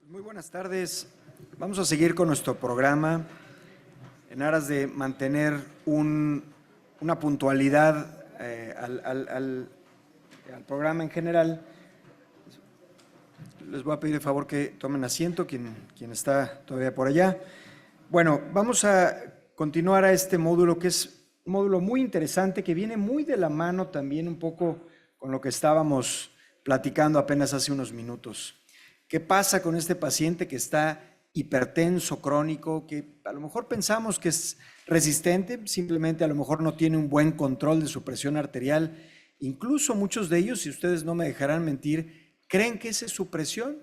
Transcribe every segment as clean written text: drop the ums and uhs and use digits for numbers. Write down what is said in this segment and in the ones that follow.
Muy buenas tardes. Vamos a seguir con nuestro programa en aras de mantener una puntualidad al programa en general. Les voy a pedir de favor que tomen asiento, quien está todavía por allá. Bueno, vamos a continuar a este módulo que es un módulo muy interesante que viene muy de la mano también un poco con lo que estábamos platicando apenas hace unos minutos. ¿Qué pasa con este paciente que está hipertenso crónico, que a lo mejor pensamos que es resistente, simplemente a lo mejor no tiene un buen control de su presión arterial? Incluso muchos de ellos, si ustedes no me dejarán mentir, creen que esa es su presión.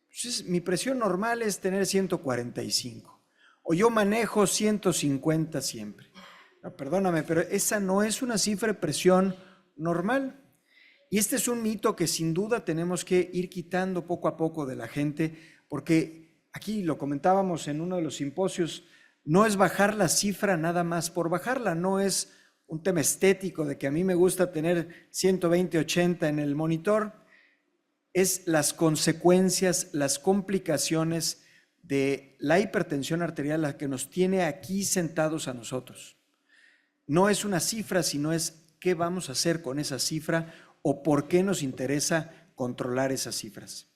Entonces, mi presión normal es tener 145 o yo manejo 150 siempre. No, perdóname, pero esa no es una cifra de presión normal. Y este es un mito que sin duda tenemos que ir quitando poco a poco de la gente, porque aquí lo comentábamos en uno de los simposios, no es bajar la cifra nada más por bajarla, no es un tema estético de que a mí me gusta tener 120/80 en el monitor, es las consecuencias, las complicaciones de la hipertensión arterial la que nos tiene aquí sentados a nosotros. No es una cifra, sino es qué vamos a hacer con esa cifra o por qué nos interesa controlar esas cifras.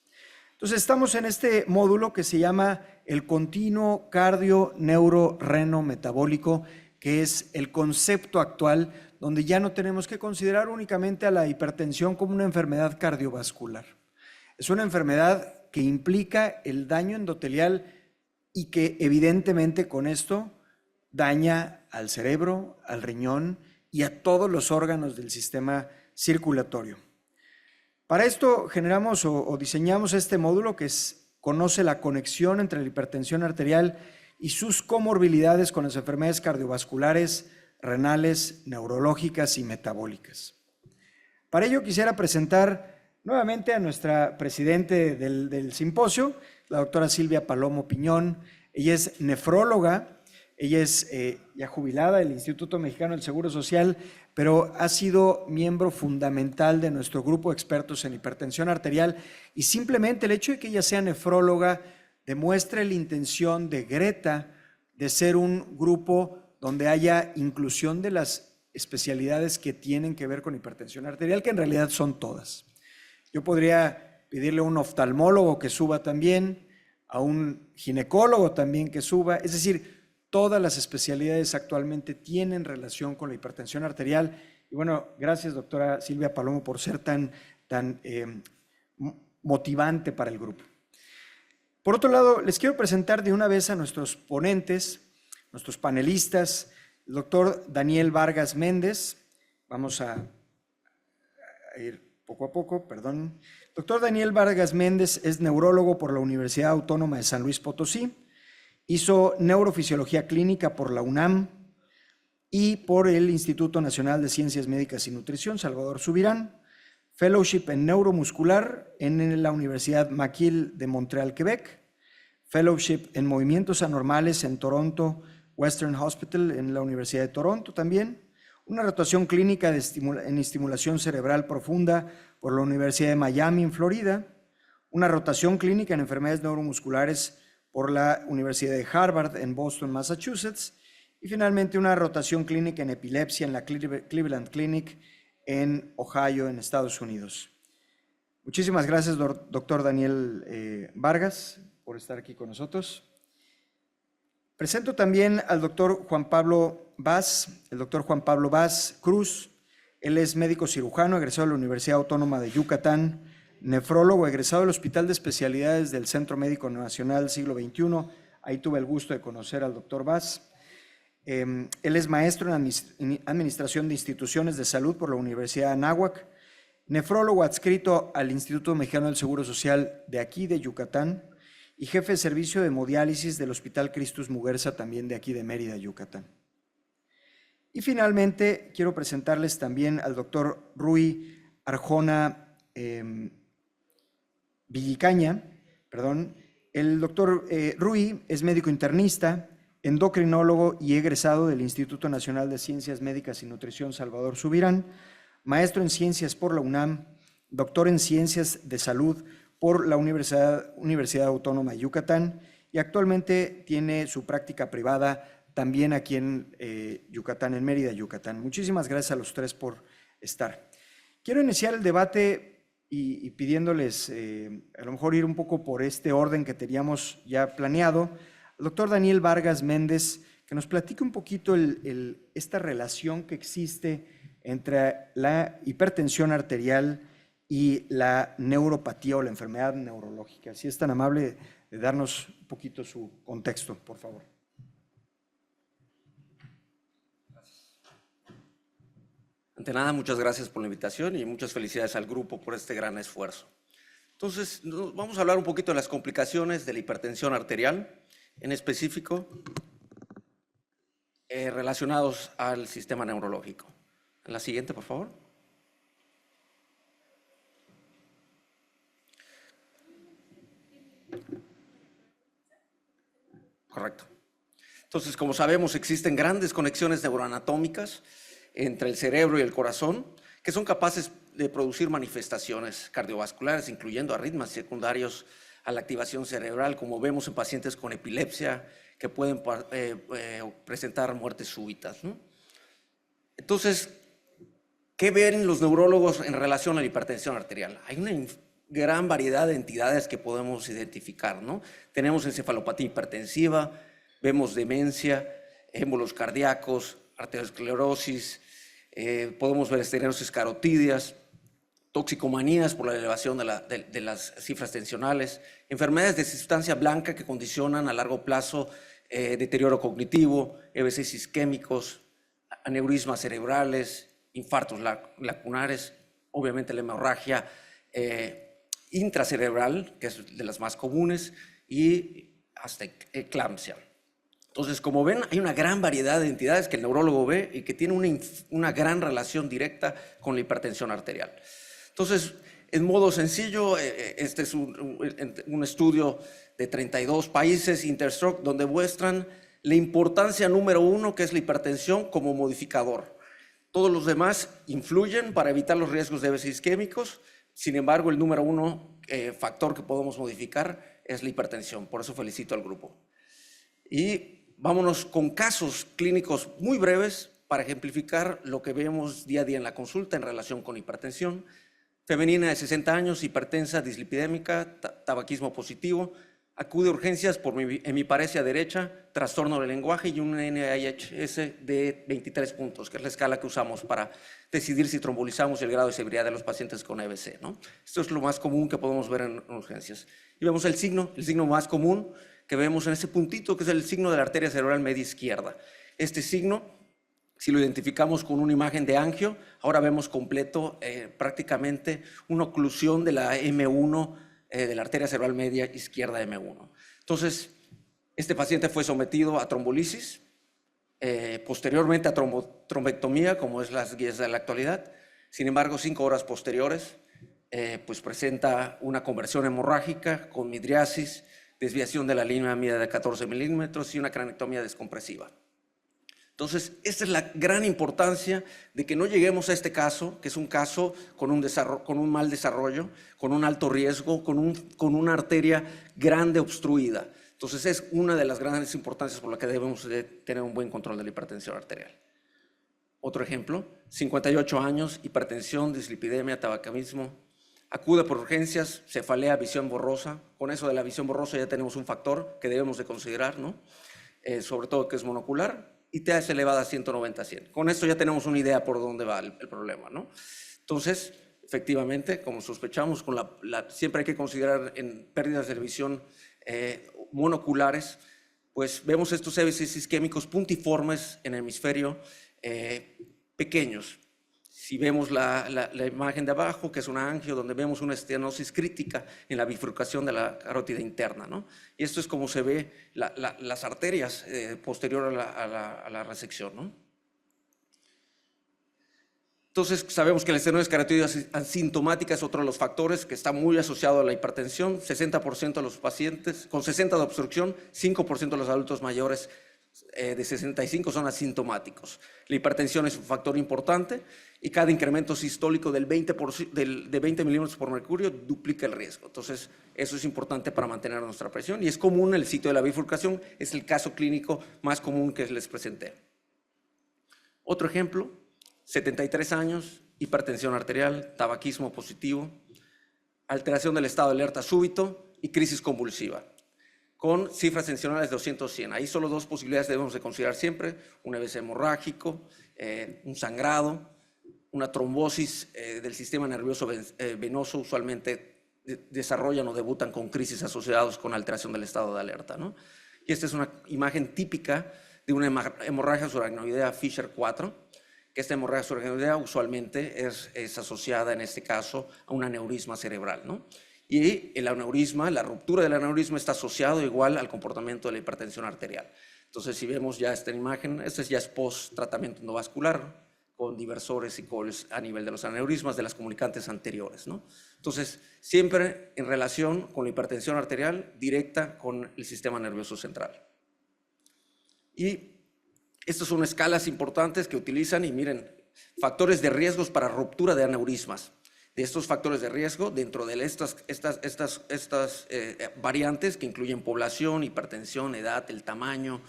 Entonces estamos en este módulo que se llama el continuo cardio-neuro-reno-metabólico, que es el concepto actual donde ya no tenemos que considerar únicamente a la hipertensión como una enfermedad cardiovascular. Es una enfermedad que implica el daño endotelial y que evidentemente con esto daña al cerebro, al riñón y a todos los órganos del sistema circulatorio. Para esto generamos o diseñamos este módulo que conoce la conexión entre la hipertensión arterial y sus comorbilidades con las enfermedades cardiovasculares, renales, neurológicas y metabólicas. Para ello quisiera presentar nuevamente a nuestra presidente del simposio, la doctora Silvia Palomo Piñón. Ella es nefróloga. Ella es ya jubilada del Instituto Mexicano del Seguro Social, pero ha sido miembro fundamental de nuestro grupo de expertos en hipertensión arterial, y simplemente el hecho de que ella sea nefróloga demuestra la intención de Greta de ser un grupo donde haya inclusión de las especialidades que tienen que ver con hipertensión arterial, que en realidad son todas. Yo podría pedirle a un oftalmólogo que suba también, a un ginecólogo también que suba, es decir, todas las especialidades actualmente tienen relación con la hipertensión arterial. Y bueno, gracias doctora Silvia Palomo por ser tan motivante para el grupo. Por otro lado, les quiero presentar de una vez a nuestros ponentes, nuestros panelistas, el doctor Daniel Vargas Méndez. Vamos a ir poco a poco, perdón. Doctor Daniel Vargas Méndez es neurólogo por la Universidad Autónoma de San Luis Potosí. Hizo neurofisiología clínica por la UNAM y por el Instituto Nacional de Ciencias Médicas y Nutrición, Salvador Subirán. Fellowship en neuromuscular en la Universidad McGill de Montreal, Quebec. Fellowship en movimientos anormales en Toronto Western Hospital en la Universidad de Toronto también. Una rotación clínica en estimulación cerebral profunda por la Universidad de Miami en Florida. Una rotación clínica en enfermedades neuromusculares por la Universidad de Harvard en Boston, Massachusetts, y finalmente una rotación clínica en epilepsia en la Cleveland Clinic en Ohio, en Estados Unidos. Muchísimas gracias, doctor Daniel Vargas, por estar aquí con nosotros. Presento también al doctor Juan Pablo Vaz, el doctor Juan Pablo Vaz Cruz. Él es médico cirujano, egresado de la Universidad Autónoma de Yucatán, nefrólogo, egresado del Hospital de Especialidades del Centro Médico Nacional Siglo XXI. Ahí tuve el gusto de conocer al doctor Vaz. Él es maestro en Administración de Instituciones de Salud por la Universidad de Anáhuac, nefrólogo adscrito al Instituto Mexicano del Seguro Social de aquí, de Yucatán, y jefe de servicio de hemodiálisis del Hospital Christus Muguerza, también de aquí de Mérida, Yucatán. Y finalmente quiero presentarles también al doctor Rui Arjona Villicaña, perdón. El doctor Rui es médico internista, endocrinólogo y egresado del Instituto Nacional de Ciencias Médicas y Nutrición Salvador Subirán, maestro en ciencias por la UNAM, doctor en ciencias de salud por la Universidad Autónoma de Yucatán y actualmente tiene su práctica privada también aquí en Yucatán, en Mérida, Yucatán. Muchísimas gracias a los tres por estar. Quiero iniciar el debate y pidiéndoles a lo mejor ir un poco por este orden que teníamos ya planeado. El doctor Daniel Vargas Méndez, que nos platique un poquito esta relación que existe entre la hipertensión arterial y la neuropatía o la enfermedad neurológica. Si es tan amable de darnos un poquito su contexto, por favor. Ante nada, muchas gracias por la invitación y muchas felicidades al grupo por este gran esfuerzo. Entonces, vamos a hablar un poquito de las complicaciones de la hipertensión arterial, en específico relacionados al sistema neurológico. La siguiente, por favor. Correcto. Entonces, como sabemos, existen grandes conexiones neuroanatómicas entre el cerebro y el corazón que son capaces de producir manifestaciones cardiovasculares, incluyendo arritmias secundarios a la activación cerebral, como vemos en pacientes con epilepsia que pueden presentar muertes súbitas, ¿no? Entonces, ¿qué ven los neurólogos en relación a la hipertensión arterial? Hay una gran variedad de entidades que podemos identificar, ¿no? Tenemos encefalopatía hipertensiva, vemos demencia, émbolos cardíacos, arteriosclerosis, podemos ver estenosis carotídeas, toxicomanías por la elevación de las cifras tensionales, enfermedades de sustancia blanca que condicionan a largo plazo deterioro cognitivo, EBCs isquémicos, aneurismas cerebrales, infartos lacunares, obviamente la hemorragia intracerebral, que es de las más comunes, y hasta eclampsia. Entonces, como ven, hay una gran variedad de entidades que el neurólogo ve y que tienen una gran relación directa con la hipertensión arterial. Entonces, en modo sencillo, este es un estudio de 32 países, Interstroke, donde muestran la importancia número 1, que es la hipertensión como modificador. Todos los demás influyen para evitar los riesgos de EBC isquémicos. Sin embargo, el número 1 factor que podemos modificar es la hipertensión. Por eso felicito al grupo. Y vámonos con casos clínicos muy breves para ejemplificar lo que vemos día a día en la consulta en relación con hipertensión. Femenina de 60 años, hipertensa, dislipidémica, tabaquismo positivo, acude a urgencias por hemiparesia derecha, trastorno del lenguaje y un NIHS de 23 puntos, que es la escala que usamos para decidir si trombolizamos y el grado de severidad de los pacientes con EBC, ¿no? Esto es lo más común que podemos ver en urgencias. Y vemos el signo más común que vemos en ese puntito, que es el signo de la arteria cerebral media izquierda. Este signo, si lo identificamos con una imagen de angio, ahora vemos completo prácticamente una oclusión de la M1, de la arteria cerebral media izquierda M1. Entonces, este paciente fue sometido a trombolisis, posteriormente a trombectomía, como es las guías de la actualidad. Sin embargo, 5 horas posteriores, pues presenta una conversión hemorrágica con midriasis, desviación de la línea media de 14 milímetros y una cranectomía descompresiva. Entonces, esta es la gran importancia de que no lleguemos a este caso, que es un caso con un mal desarrollo, con un alto riesgo, con una arteria grande obstruida. Entonces, es una de las grandes importancias por la que debemos de tener un buen control de la hipertensión arterial. Otro ejemplo, 58 años, hipertensión, dislipidemia, tabaquismo, acude por urgencias, cefalea, visión borrosa. Con eso de la visión borrosa ya tenemos un factor que debemos de considerar, ¿no? Sobre todo que es monocular, y TAS elevada a 190-100. Con esto ya tenemos una idea por dónde va el problema, ¿no? Entonces, efectivamente, como sospechamos, siempre hay que considerar en pérdidas de visión monoculares, pues vemos estos EBCs isquémicos puntiformes en el hemisferio pequeños. Si vemos la imagen de abajo, que es una angio, donde vemos una estenosis crítica en la bifurcación de la carótida interna, ¿no? Y esto es como se ve las arterias posterior a la resección, ¿no? Entonces, sabemos que la estenosis carotídea asintomática es otro de los factores que está muy asociado a la hipertensión. 60% de los pacientes con 60 de obstrucción, 5% de los adultos mayores de 65 son asintomáticos. La hipertensión es un factor importante Y cada incremento sistólico de 20 milímetros por mercurio duplica el riesgo. Entonces, eso es importante para mantener nuestra presión. Y es común el sitio de la bifurcación, es el caso clínico más común que les presenté. Otro ejemplo, 73 años, hipertensión arterial, tabaquismo positivo, alteración del estado de alerta súbito y crisis convulsiva, con cifras tensionales de 200-100. Ahí solo dos posibilidades debemos de considerar siempre: un EBC hemorrágico, un sangrado, una trombosis del sistema nervioso venoso. Usualmente desarrollan o debutan con crisis asociados con alteración del estado de alerta, ¿no? Y esta es una imagen típica de una hemorragia subaracnoidea Fisher 4, que esta hemorragia subaracnoidea usualmente es asociada en este caso a un aneurisma cerebral, ¿no? Y el aneurisma, la ruptura del aneurisma está asociado igual al comportamiento de la hipertensión arterial. Entonces, si vemos ya esta imagen, esta ya es post-tratamiento endovascular, con diversores y coles a nivel de los aneurismas de las comunicantes anteriores, ¿no? Entonces, siempre en relación con la hipertensión arterial directa con el sistema nervioso central. Y estas son escalas importantes que utilizan, y miren, factores de riesgos para ruptura de aneurismas. De estos factores de riesgo, dentro de estas variantes que incluyen población, hipertensión, edad, el tamaño,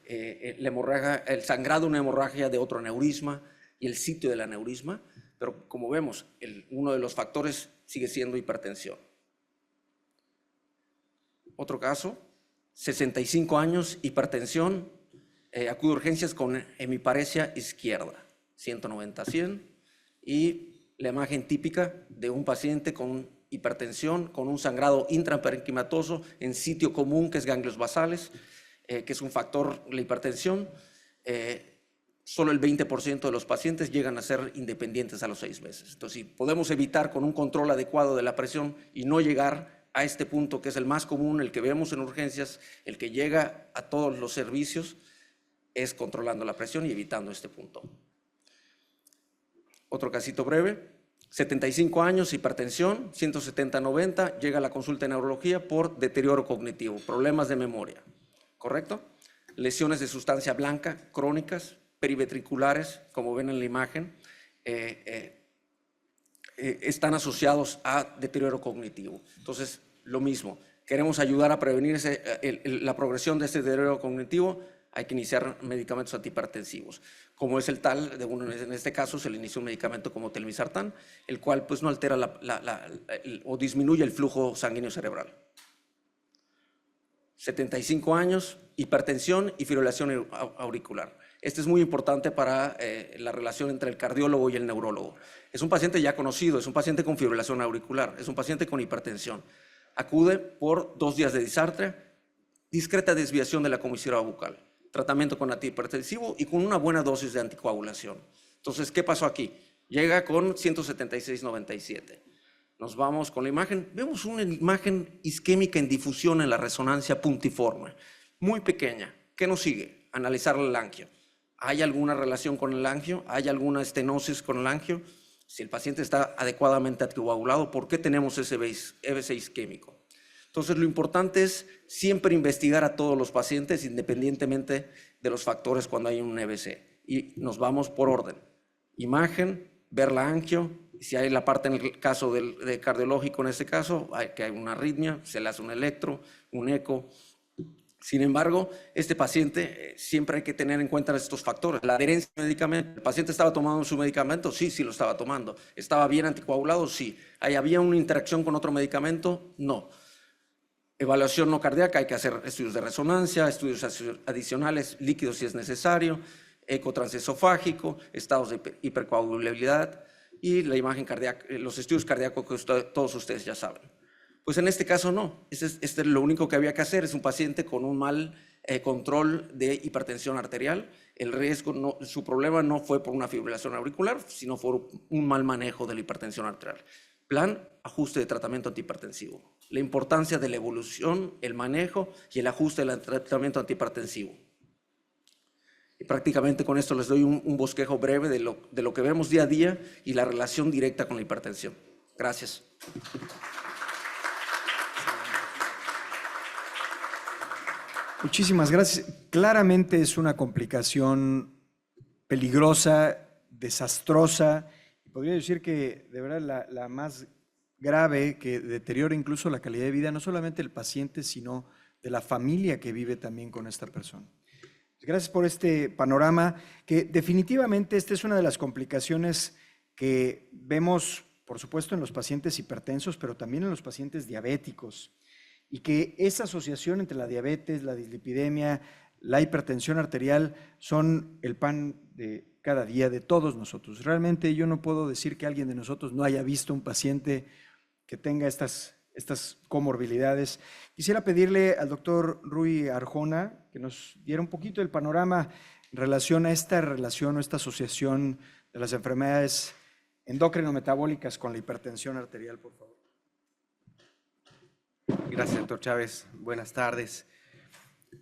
la hemorragia, el sangrado, una hemorragia de otro aneurisma y el sitio del aneurisma, pero como vemos, uno de los factores sigue siendo hipertensión. Otro caso, 65 años, hipertensión, acude a urgencias con hemiparesia izquierda, 190-100, y la imagen típica de un paciente con hipertensión, con un sangrado intraparenquimatoso en sitio común, que es ganglios basales, que es un factor, la hipertensión. Solo el 20% de los pacientes llegan a ser independientes a los 6 meses. Entonces, si podemos evitar con un control adecuado de la presión y no llegar a este punto, que es el más común, el que vemos en urgencias, el que llega a todos los servicios, es controlando la presión y evitando este punto. Otro casito breve, 75 años, hipertensión, 170-90, llega a la consulta de neurología por deterioro cognitivo, problemas de memoria, ¿correcto? Lesiones de sustancia blanca, crónicas, periventriculares, como ven en la imagen, están asociados a deterioro cognitivo. Entonces, lo mismo, queremos ayudar a prevenir la progresión de este deterioro cognitivo, hay que iniciar medicamentos antihipertensivos, como es el TAL, en este caso se le inició un medicamento como telmisartán, el cual pues no altera o disminuye el flujo sanguíneo cerebral. 75 años, hipertensión y fibrilación auricular. Este es muy importante para la relación entre el cardiólogo y el neurólogo. Es un paciente ya conocido, es un paciente con fibrilación auricular, es un paciente con hipertensión. Acude por 2 días de disartria, discreta desviación de la comisura bucal, tratamiento con antihipertensivo y con una buena dosis de anticoagulación. Entonces, ¿qué pasó aquí? Llega con 176-97. Nos vamos con la imagen. Vemos una imagen isquémica en difusión en la resonancia puntiforme, muy pequeña. ¿Qué nos sigue? Analizar el angio. ¿Hay alguna relación con el angio? ¿Hay alguna estenosis con el angio? Si el paciente está adecuadamente anticoagulado, ¿por qué tenemos ese EBC isquémico? Entonces, lo importante es siempre investigar a todos los pacientes independientemente de los factores cuando hay un EBC. Y nos vamos por orden. Imagen, ver la angio. Si hay la parte en el caso de cardiológico, en este caso, hay una arritmia, se le hace un electro, un eco. Sin embargo, este paciente siempre hay que tener en cuenta estos factores. La adherencia al medicamento. ¿El paciente estaba tomando su medicamento? Sí, sí lo estaba tomando. ¿Estaba bien anticoagulado? Sí. ¿Había una interacción con otro medicamento? No. Evaluación no cardíaca, hay que hacer estudios de resonancia, estudios adicionales, líquidos si es necesario, eco transesofágico, estados de hipercoagulabilidad y la imagen cardíaca, los estudios cardíacos que todos ustedes ya saben. Pues en este caso no, este es lo único que había que hacer, es un paciente con un mal control de hipertensión arterial. El riesgo, su problema no fue por una fibrilación auricular, sino por un mal manejo de la hipertensión arterial. Plan, ajuste de tratamiento antihipertensivo. La importancia de la evolución, el manejo y el ajuste del tratamiento antihipertensivo. Y prácticamente con esto les doy un bosquejo breve de lo que vemos día a día y la relación directa con la hipertensión. Gracias. Muchísimas gracias. Claramente es una complicación peligrosa, desastrosa podría decir que de verdad la más grave, que deteriora incluso la calidad de vida, no solamente del paciente, sino de la familia que vive también con esta persona. Gracias por este panorama, que definitivamente esta es una de las complicaciones que vemos, por supuesto, en los pacientes hipertensos, pero también en los pacientes diabéticos, y que esa asociación entre la diabetes, la dislipidemia, la hipertensión arterial son el pan de cada día de todos nosotros. Realmente yo no puedo decir que alguien de nosotros no haya visto un paciente que tenga estas comorbilidades. Quisiera pedirle al doctor Rui Arjona que nos diera un poquito el panorama en relación a esta relación o esta asociación de las enfermedades endocrino-metabólicas con la hipertensión arterial, por favor. Gracias, doctor Chávez. Buenas tardes.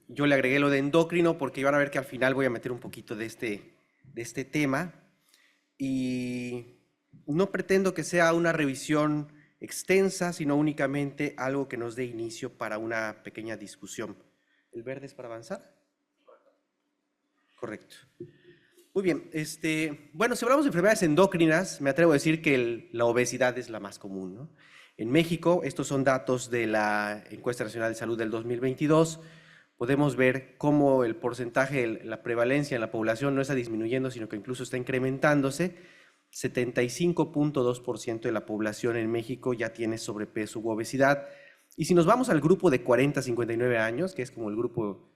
Yo le agregué lo de endocrino porque van a ver que al final voy a meter un poquito de este tema y no pretendo que sea una revisión extensa, sino únicamente algo que nos dé inicio para una pequeña discusión. ¿El verde es para avanzar? Correcto. Muy bien. Bueno, si hablamos de enfermedades endócrinas, me atrevo a decir que la obesidad es la más común, ¿no? En México, estos son datos de la Encuesta Nacional de Salud del 2022, podemos ver cómo el porcentaje, la prevalencia en la población no está disminuyendo, sino que incluso está incrementándose. 75.2% de la población en México ya tiene sobrepeso u obesidad. Y si nos vamos al grupo de 40 a 59 años, que es como el grupo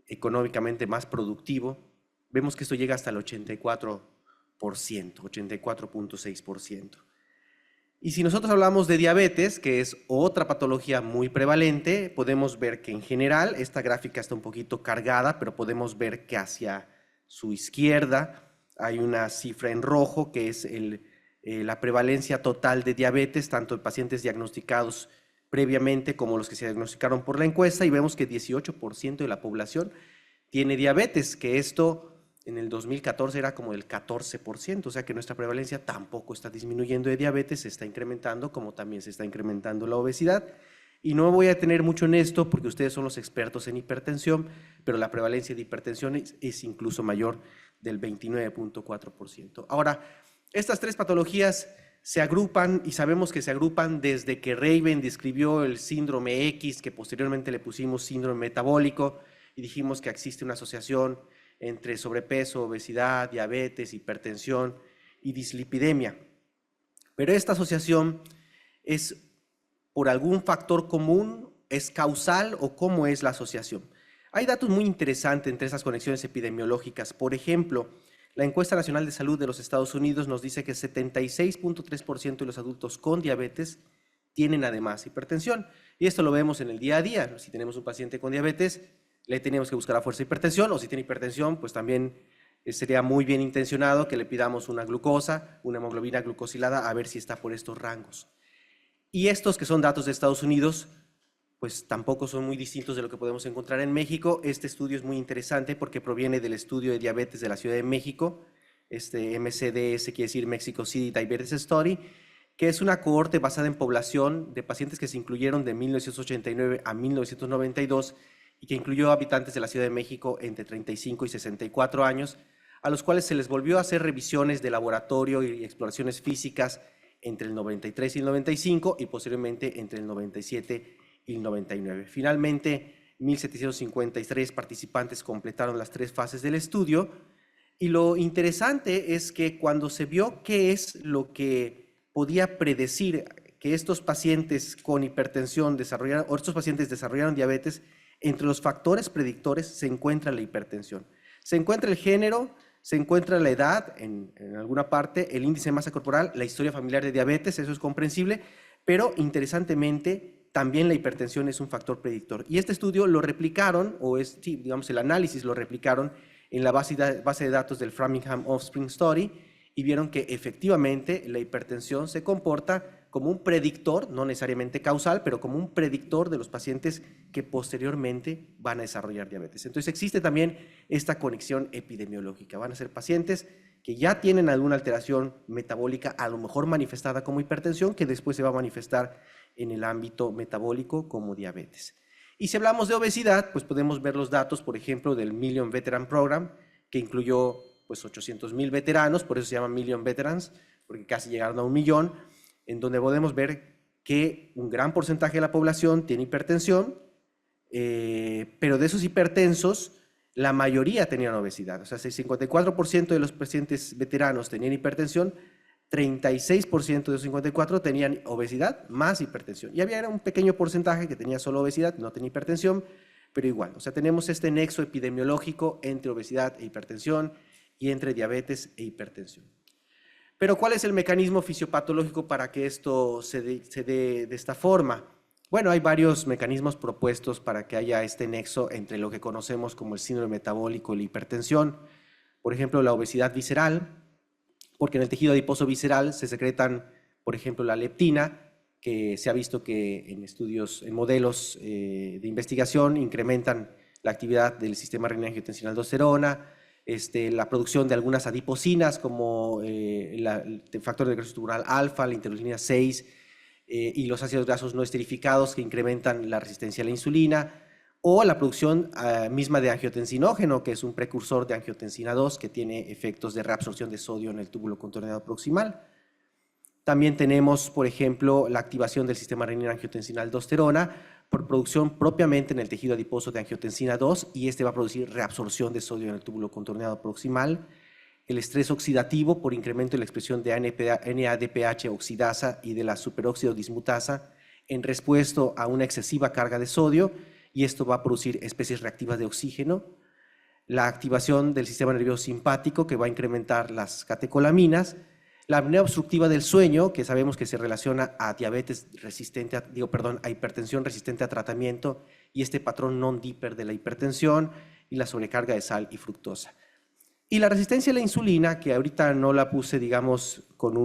económicamente más productivo, vemos que esto llega hasta el 84%, 84.6%. Y si nosotros hablamos de diabetes, que es otra patología muy prevalente, podemos ver que en general esta gráfica está un poquito cargada, pero podemos ver que hacia su izquierda hay una cifra en rojo que es la prevalencia total de diabetes, tanto en pacientes diagnosticados previamente como los que se diagnosticaron por la encuesta, y vemos que 18% de la población tiene diabetes, que esto en el 2014 era como del 14%, o sea que nuestra prevalencia tampoco está disminuyendo de diabetes, se está incrementando, como también se está incrementando la obesidad. Y no me voy a detener mucho en esto porque ustedes son los expertos en hipertensión, pero la prevalencia de hipertensión es incluso mayor del 29.4%. Ahora, estas tres patologías se agrupan y sabemos que se agrupan desde que Raven describió el síndrome X, que posteriormente le pusimos síndrome metabólico, y dijimos que existe una asociación entre sobrepeso, obesidad, diabetes, hipertensión y dislipidemia. Pero esta asociación es por algún factor común, es causal o cómo es la asociación. Hay datos muy interesantes entre esas conexiones epidemiológicas. Por ejemplo, la Encuesta Nacional de Salud de los Estados Unidos nos dice que 76.3% de los adultos con diabetes tienen además hipertensión. Y esto lo vemos en el día a día. Si tenemos un paciente con diabetes, le tenemos que buscar a fuerza hipertensión, o si tiene hipertensión, pues también sería muy bien intencionado que le pidamos una glucosa, una hemoglobina glucosilada, a ver si está por estos rangos. Y estos que son datos de Estados Unidos, pues tampoco son muy distintos de lo que podemos encontrar en México. Este estudio es muy interesante porque proviene del estudio de diabetes de la Ciudad de México, MCDS, quiere decir Mexico City Diabetes Study, que es una cohorte basada en población de pacientes que se incluyeron de 1989 a 1992 y que incluyó habitantes de la Ciudad de México entre 35 y 64 años, a los cuales se les volvió a hacer revisiones de laboratorio y exploraciones físicas entre el 93 y el 95 y posteriormente entre el 97 y el 99. Finalmente, 1.753 participantes completaron las 3 fases del estudio, y lo interesante es que cuando se vio qué es lo que podía predecir que estos pacientes con hipertensión desarrollaran, o estos pacientes desarrollaron diabetes, entre los factores predictores se encuentra la hipertensión. Se encuentra el género, se encuentra la edad en alguna parte, el índice de masa corporal, la historia familiar de diabetes, eso es comprensible, pero interesantemente también la hipertensión es un factor predictor. Y este estudio lo replicaron, digamos el análisis lo replicaron en la base de datos del Framingham Offspring Study, y vieron que efectivamente la hipertensión se comporta como un predictor, no necesariamente causal, pero como un predictor de los pacientes que posteriormente van a desarrollar diabetes. Entonces existe también esta conexión epidemiológica. Van a ser pacientes que ya tienen alguna alteración metabólica, a lo mejor manifestada como hipertensión, que después se va a manifestar en el ámbito metabólico como diabetes. Y si hablamos de obesidad, pues podemos ver los datos, por ejemplo, del Million Veteran Program, que incluyó pues 800,000 veteranos, por eso se llama Million Veterans, porque casi llegaron a 1,000,000, en donde podemos ver que un gran porcentaje de la población tiene hipertensión, pero de esos hipertensos, la mayoría tenían obesidad. O sea, el 54% de los pacientes veteranos tenían hipertensión, 36% de los 54 tenían obesidad más hipertensión. Y había un pequeño porcentaje que tenía solo obesidad, no tenía hipertensión, pero igual. O sea, tenemos este nexo epidemiológico entre obesidad e hipertensión y entre diabetes e hipertensión. Pero ¿cuál es el mecanismo fisiopatológico para que esto se dé de esta forma? Bueno, hay varios mecanismos propuestos para que haya este nexo entre lo que conocemos como el síndrome metabólico y la hipertensión. Por ejemplo, la obesidad visceral, porque en el tejido adiposo visceral se secretan, por ejemplo, la leptina, que se ha visto que en estudios, en modelos de investigación, incrementan la actividad del sistema renina-angiotensina-aldosterona, la producción de algunas adipocinas como el factor de crecimiento tumoral alfa, la interleucina 6 y los ácidos grasos no esterificados que incrementan la resistencia a la insulina, o la producción misma de angiotensinógeno, que es un precursor de angiotensina 2 que tiene efectos de reabsorción de sodio en el túbulo contorneado proximal. También tenemos, por ejemplo, la activación del sistema renina-angiotensina-aldosterona por producción propiamente en el tejido adiposo de angiotensina 2 y este va a producir reabsorción de sodio en el túbulo contorneado proximal. El estrés oxidativo por incremento en la expresión de NADPH oxidasa y de la superóxido dismutasa en respuesta a una excesiva carga de sodio y esto va a producir especies reactivas de oxígeno. La activación del sistema nervioso simpático que va a incrementar las catecolaminas. La apnea obstructiva del sueño, que sabemos que se relaciona a diabetes resistente, a hipertensión resistente a tratamiento y este patrón non-diper de la hipertensión y la sobrecarga de sal y fructosa. Y la resistencia a la insulina, que ahorita no la puse, digamos, con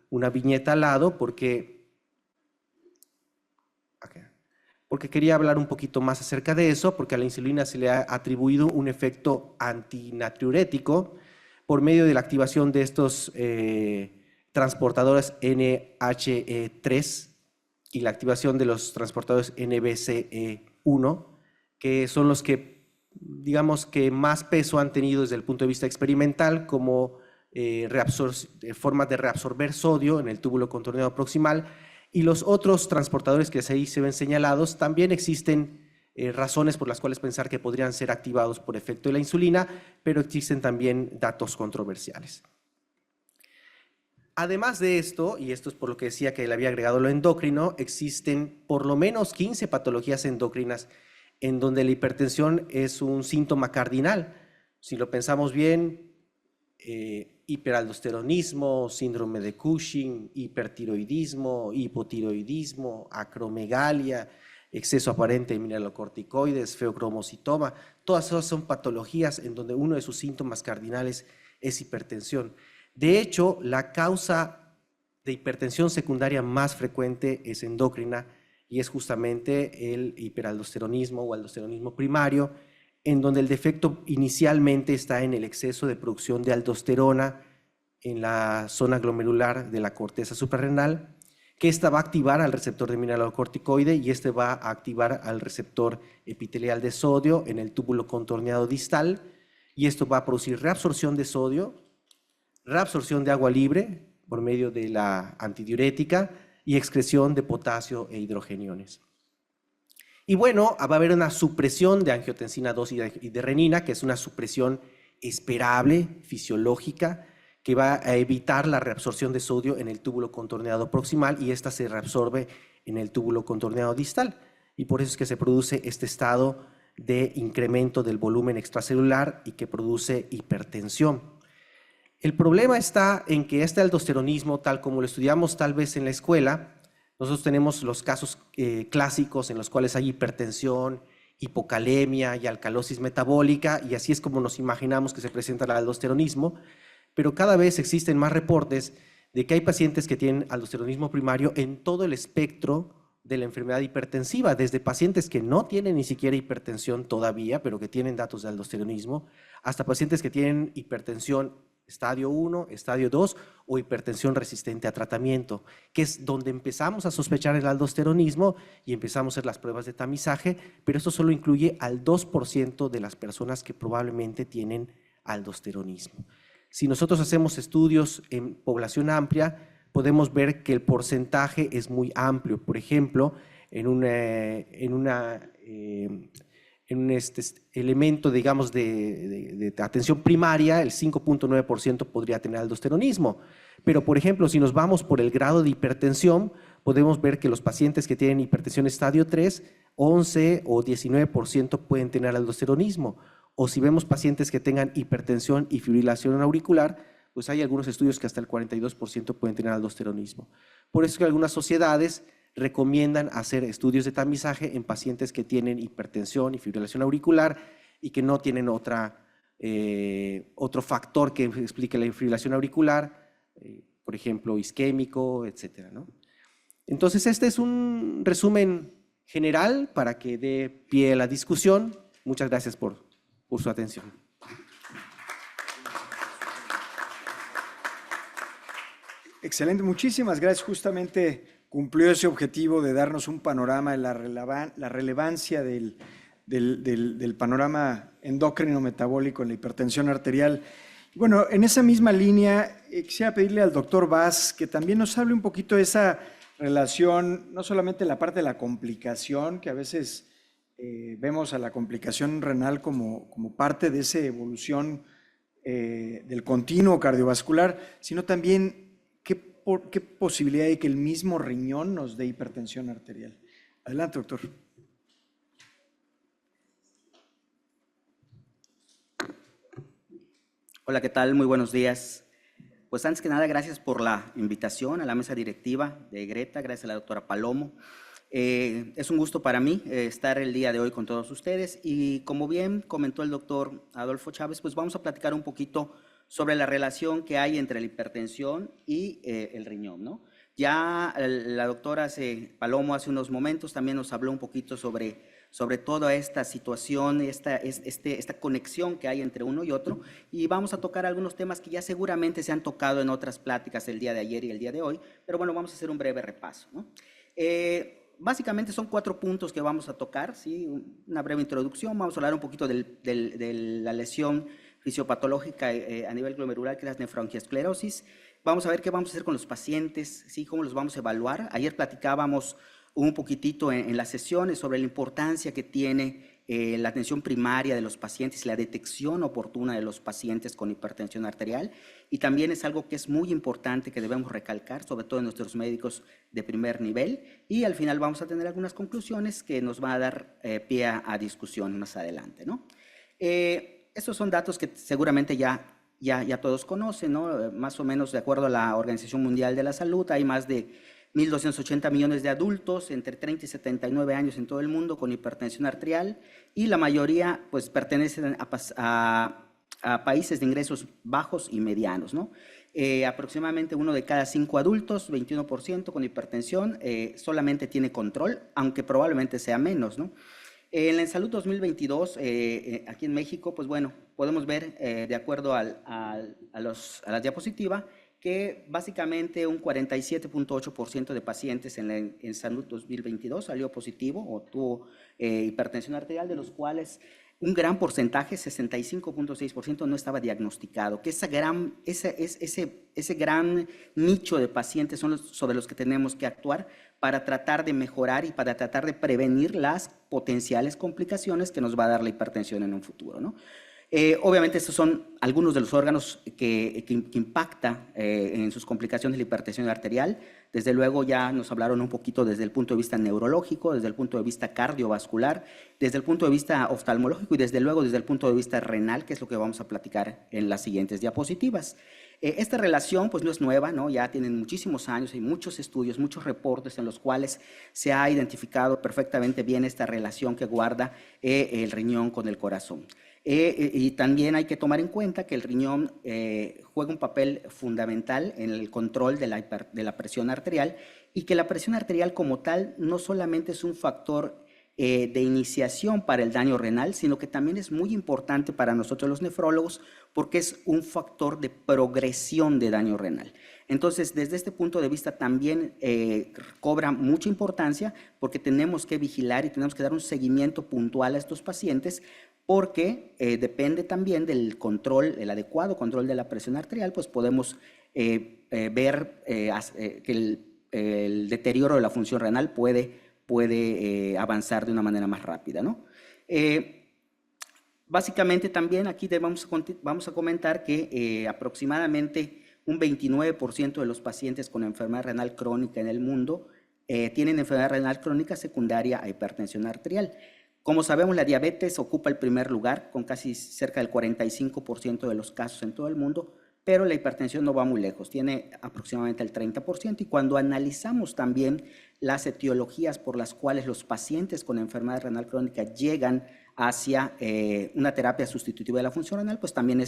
una viñeta al lado porque quería hablar un poquito más acerca de eso, porque a la insulina se le ha atribuido un efecto antinatriurético por medio de la activación de estos transportadores NHE3 y la activación de los transportadores NBCE1, que son los que, digamos, que más peso han tenido desde el punto de vista experimental como formas de reabsorber sodio en el túbulo contorneado proximal. Y los otros transportadores que ahí se ven señalados, también existen razones por las cuales pensar que podrían ser activados por efecto de la insulina, pero existen también datos controversiales. Además de esto, y esto es por lo que decía que le había agregado lo endocrino, existen por lo menos 15 patologías endocrinas en donde la hipertensión es un síntoma cardinal. Si lo pensamos bien, hiperaldosteronismo, síndrome de Cushing, hipertiroidismo, hipotiroidismo, acromegalia, exceso aparente de mineralocorticoides, feocromocitoma, todas esas son patologías en donde uno de sus síntomas cardinales es hipertensión. De hecho, la causa de hipertensión secundaria más frecuente es endocrina y es justamente el hiperaldosteronismo o aldosteronismo primario, en donde el defecto inicialmente está en el exceso de producción de aldosterona en la zona glomerular de la corteza suprarrenal, que esta va a activar al receptor de mineralocorticoide y este va a activar al receptor epitelial de sodio en el túbulo contorneado distal y esto va a producir reabsorción de sodio, reabsorción de agua libre por medio de la antidiurética y excreción de potasio e hidrogeniones. Y bueno, va a haber una supresión de angiotensina 2 y de renina, que es una supresión esperable, fisiológica, que va a evitar la reabsorción de sodio en el túbulo contorneado proximal y esta se reabsorbe en el túbulo contorneado distal. Y por eso es que se produce este estado de incremento del volumen extracelular y que produce hipertensión. El problema está en que este aldosteronismo, tal como lo estudiamos tal vez en la escuela, nosotros tenemos los casos clásicos en los cuales hay hipertensión, hipocalemia y alcalosis metabólica y así es como nos imaginamos que se presenta el aldosteronismo, pero cada vez existen más reportes de que hay pacientes que tienen aldosteronismo primario en todo el espectro de la enfermedad hipertensiva, desde pacientes que no tienen ni siquiera hipertensión todavía, pero que tienen datos de aldosteronismo, hasta pacientes que tienen hipertensión estadio 1, estadio 2 o hipertensión resistente a tratamiento, que es donde empezamos a sospechar el aldosteronismo y empezamos a hacer las pruebas de tamizaje, pero esto solo incluye al 2% de las personas que probablemente tienen aldosteronismo. Si nosotros hacemos estudios en población amplia, podemos ver que el porcentaje es muy amplio. Por ejemplo, en un elemento, digamos, de atención primaria, el 5.9% podría tener aldosteronismo. Pero, por ejemplo, si nos vamos por el grado de hipertensión, podemos ver que los pacientes que tienen hipertensión estadio 3, 11 o 19% pueden tener aldosteronismo. O si vemos pacientes que tengan hipertensión y fibrilación auricular, pues hay algunos estudios que hasta el 42% pueden tener aldosteronismo. Por eso es que algunas sociedades recomiendan hacer estudios de tamizaje en pacientes que tienen hipertensión y fibrilación auricular y que no tienen otro factor que explique la fibrilación auricular, por ejemplo, isquémico, etcétera, ¿no? Entonces, este es un resumen general para que dé pie a la discusión. Muchas gracias por su atención. Excelente, muchísimas gracias. Justamente cumplió ese objetivo de darnos un panorama de la relevancia del panorama endocrino metabólico en la hipertensión arterial. Bueno, en esa misma línea, quisiera pedirle al doctor Vaz que también nos hable un poquito de esa relación, no solamente la parte de la complicación, que a veces vemos a la complicación renal como parte de esa evolución del continuo cardiovascular, sino también qué posibilidad hay que el mismo riñón nos dé hipertensión arterial. Adelante, doctor. Hola, ¿qué tal? Muy buenos días. Pues antes que nada, gracias por la invitación a la mesa directiva de Greta, gracias a la doctora Palomo. Es un gusto para mí estar el día de hoy con todos ustedes y como bien comentó el doctor Adolfo Chávez, pues vamos a platicar un poquito sobre la relación que hay entre la hipertensión y el riñón, ¿no? Ya la doctora Palomo hace unos momentos también nos habló un poquito sobre toda esta situación, esta conexión que hay entre uno y otro, y vamos a tocar algunos temas que ya seguramente se han tocado en otras pláticas el día de ayer y el día de hoy, pero bueno, vamos a hacer un breve repaso, ¿no? Básicamente son 4 puntos que vamos a tocar, ¿sí? Una breve introducción, vamos a hablar un poquito de la lesión fisiopatológica a nivel glomerular, que es la nefroangiosclerosis. Vamos a ver qué vamos a hacer con los pacientes, ¿sí? Cómo los vamos a evaluar. Ayer platicábamos un poquitito en las sesiones sobre la importancia que tiene la atención primaria de los pacientes y la detección oportuna de los pacientes con hipertensión arterial. Y también es algo que es muy importante que debemos recalcar, sobre todo en nuestros médicos de primer nivel. Y al final vamos a tener algunas conclusiones que nos van a dar pie a discusión más adelante, ¿no? Estos son datos que seguramente ya todos conocen, ¿no? Más o menos de acuerdo a la Organización Mundial de la Salud, hay más de 1.280 millones de adultos entre 30 y 79 años en todo el mundo con hipertensión arterial y la mayoría pues pertenecen a países de ingresos bajos y medianos, ¿no? Aproximadamente 1 de cada 5 adultos, 21% con hipertensión, solamente tiene control, aunque probablemente sea menos, ¿no? En la Salud 2022, aquí en México, pues bueno, podemos ver, de acuerdo a la diapositiva, que básicamente un 47.8% de pacientes en Salud 2022 salió positivo o tuvo hipertensión arterial, de los cuales un gran porcentaje, 65.6%, no estaba diagnosticado, que ese gran nicho de pacientes son sobre los que tenemos que actuar para tratar de mejorar y para tratar de prevenir las potenciales complicaciones que nos va a dar la hipertensión en un futuro, ¿no? Obviamente estos son algunos de los órganos que impacta en sus complicaciones la hipertensión arterial. Desde luego ya nos hablaron un poquito desde el punto de vista neurológico, desde el punto de vista cardiovascular, desde el punto de vista oftalmológico y desde luego desde el punto de vista renal, que es lo que vamos a platicar en las siguientes diapositivas. Esta relación pues no es nueva, ¿no? Ya tienen muchísimos años, hay muchos estudios, muchos reportes en los cuales se ha identificado perfectamente bien esta relación que guarda el riñón con el corazón. Y también hay que tomar en cuenta que el riñón juega un papel fundamental en el control de la presión arterial y que la presión arterial como tal no solamente es un factor de iniciación para el daño renal, sino que también es muy importante para nosotros los nefrólogos porque es un factor de progresión de daño renal. Entonces, desde este punto de vista también cobra mucha importancia porque tenemos que vigilar y tenemos que dar un seguimiento puntual a estos pacientes porque depende también del control, el adecuado control de la presión arterial, pues podemos ver que el deterioro de la función renal puede avanzar de una manera más rápida, ¿no? Básicamente también aquí vamos a comentar que aproximadamente un 29% de los pacientes con enfermedad renal crónica en el mundo tienen enfermedad renal crónica secundaria a hipertensión arterial. Como sabemos, la diabetes ocupa el primer lugar con casi cerca del 45% de los casos en todo el mundo, pero la hipertensión no va muy lejos, tiene aproximadamente el 30%, y cuando analizamos también las etiologías por las cuales los pacientes con enfermedad renal crónica llegan hacia una terapia sustitutiva de la función renal, pues también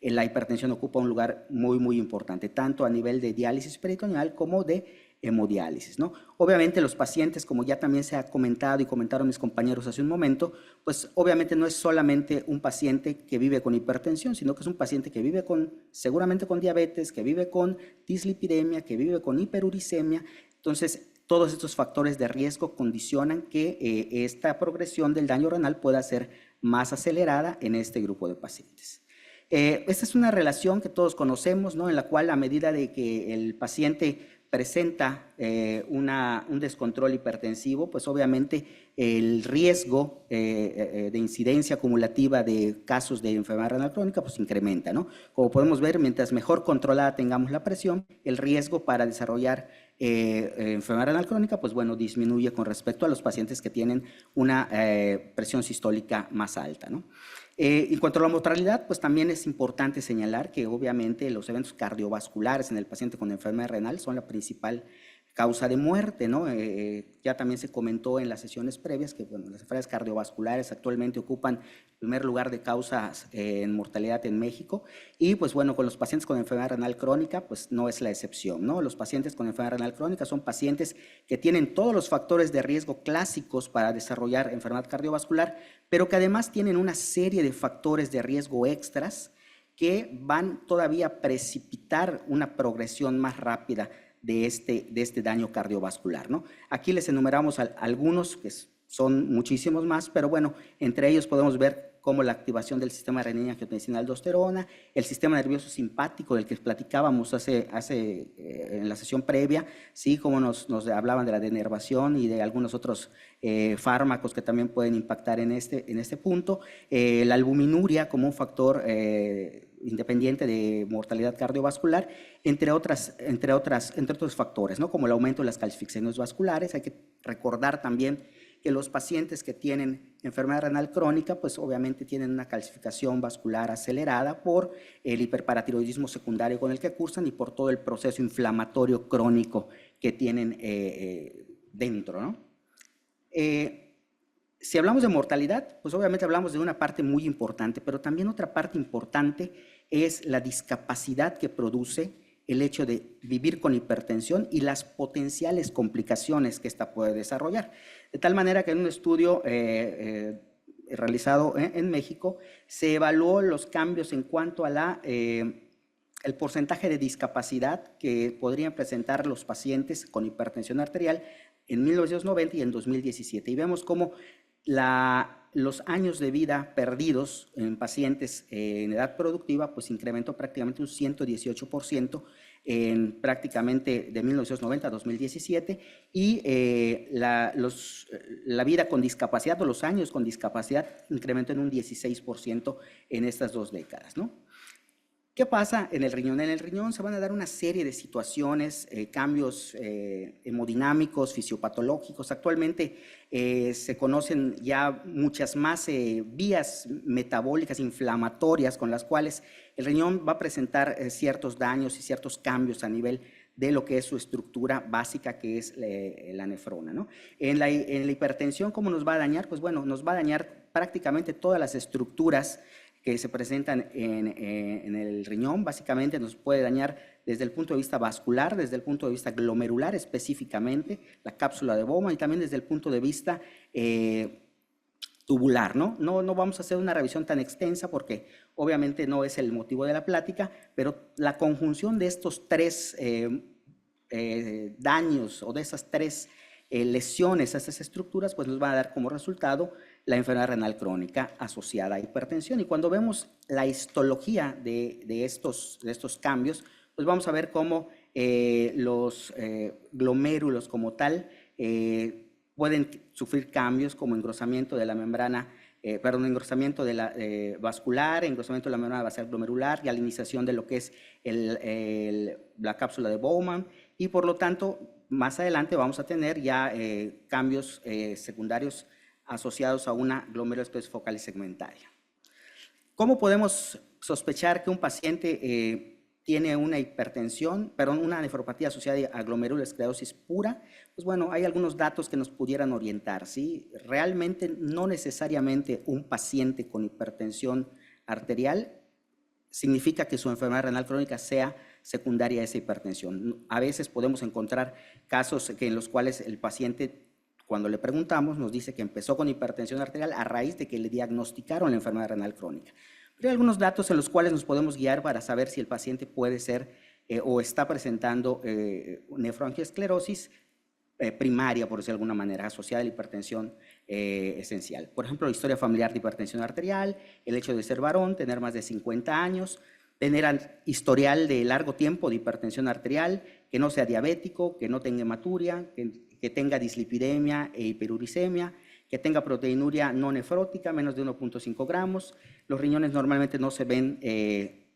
la hipertensión ocupa un lugar muy, muy importante, tanto a nivel de diálisis peritoneal como de hemodiálisis, ¿no? Obviamente los pacientes, como ya también se ha comentado y comentaron mis compañeros hace un momento, pues obviamente no es solamente un paciente que vive con hipertensión, sino que es un paciente que vive seguramente con diabetes, que vive con dislipidemia, que vive con hiperuricemia. Entonces, todos estos factores de riesgo condicionan que esta progresión del daño renal pueda ser más acelerada en este grupo de pacientes. Esta es una relación que todos conocemos, ¿no? En la cual, a medida de que el paciente presenta un descontrol hipertensivo, pues obviamente el riesgo de incidencia acumulativa de casos de enfermedad renal crónica pues incrementa, ¿no? Como podemos ver, mientras mejor controlada tengamos la presión, el riesgo para desarrollar enfermedad renal crónica pues bueno, disminuye con respecto a los pacientes que tienen una presión sistólica más alta, ¿no? En cuanto a la mortalidad, pues también es importante señalar que obviamente los eventos cardiovasculares en el paciente con enfermedad renal son la principal causa de muerte, ¿no? Ya también se comentó en las sesiones previas que bueno, las enfermedades cardiovasculares actualmente ocupan el primer lugar de causas en mortalidad en México, y pues bueno, con los pacientes con enfermedad renal crónica pues no es la excepción, ¿no? Los pacientes con enfermedad renal crónica son pacientes que tienen todos los factores de riesgo clásicos para desarrollar enfermedad cardiovascular, pero que además tienen una serie de factores de riesgo extras que van todavía a precipitar una progresión más rápida de este daño cardiovascular, ¿no? Aquí les enumeramos algunos, que son muchísimos más, pero bueno, entre ellos podemos ver cómo la activación del sistema renina-angiotensina-aldosterona, el sistema nervioso simpático del que platicábamos en la sesión previa, sí, cómo nos hablaban de la denervación y de algunos otros fármacos que también pueden impactar en este punto, la albuminuria como un factor independiente de mortalidad cardiovascular, entre otros factores, ¿no? Como el aumento de las calcificaciones vasculares. Hay que recordar también que los pacientes que tienen enfermedad renal crónica, pues obviamente tienen una calcificación vascular acelerada por el hiperparatiroidismo secundario con el que cursan y por todo el proceso inflamatorio crónico que tienen dentro, ¿no? Si hablamos de mortalidad, pues obviamente hablamos de una parte muy importante, pero también otra parte importante es la discapacidad que produce el hecho de vivir con hipertensión y las potenciales complicaciones que ésta puede desarrollar. De tal manera que en un estudio realizado en México se evaluó los cambios en cuanto a el porcentaje de discapacidad que podrían presentar los pacientes con hipertensión arterial en 1990 y en 2017. Y vemos cómo los años de vida perdidos en pacientes en edad productiva pues incrementó prácticamente un 118% prácticamente de 1990 a 2017, y la vida con discapacidad o los años con discapacidad incrementó en un 16% en estas 2 décadas, ¿no? ¿Qué pasa en el riñón? En el riñón se van a dar una serie de situaciones, cambios hemodinámicos, fisiopatológicos. Actualmente se conocen ya muchas más vías metabólicas inflamatorias con las cuales el riñón va a presentar ciertos daños y ciertos cambios a nivel de lo que es su estructura básica, que es la nefrona, ¿no? En la hipertensión, ¿cómo nos va a dañar? Pues bueno, nos va a dañar prácticamente todas las estructuras que se presentan en el riñón. Básicamente nos puede dañar desde el punto de vista vascular, desde el punto de vista glomerular específicamente, la cápsula de Bowman, y también desde el punto de vista tubular, ¿no? No vamos a hacer una revisión tan extensa porque obviamente no es el motivo de la plática, pero la conjunción de estos 3 daños o de esas 3 lesiones a estas estructuras pues nos va a dar como resultado la enfermedad renal crónica asociada a hipertensión. Y cuando vemos la histología de estos cambios, pues vamos a ver cómo los glomérulos como tal pueden sufrir cambios como engrosamiento de la membrana, engrosamiento de la vascular, engrosamiento de la membrana basal glomerular, realinización de lo que es la cápsula de Bowman, y por lo tanto, más adelante vamos a tener ya cambios secundarios asociados a una glomerulosclerosis focal y segmentaria. ¿Cómo podemos sospechar que un paciente tiene una hipertensión, una nefropatía asociada a glomerulosclerosis pura? Pues bueno, hay algunos datos que nos pudieran orientar, ¿sí? Realmente no necesariamente un paciente con hipertensión arterial significa que su enfermedad renal crónica sea secundaria a esa hipertensión. A veces podemos encontrar casos en los cuales el paciente, cuando le preguntamos, nos dice que empezó con hipertensión arterial a raíz de que le diagnosticaron la enfermedad renal crónica. Pero hay algunos datos en los cuales nos podemos guiar para saber si el paciente puede ser o está presentando nefroangiosclerosis primaria, por decirlo de alguna manera, asociada a la hipertensión esencial. Por ejemplo, la historia familiar de hipertensión arterial, el hecho de ser varón, tener más de 50 años, tener historial de largo tiempo de hipertensión arterial, que no sea diabético, que no tenga hematuria, que tenga dislipidemia e hiperuricemia, que tenga proteinuria no nefrótica, menos de 1.5 gramos. Los riñones normalmente no se ven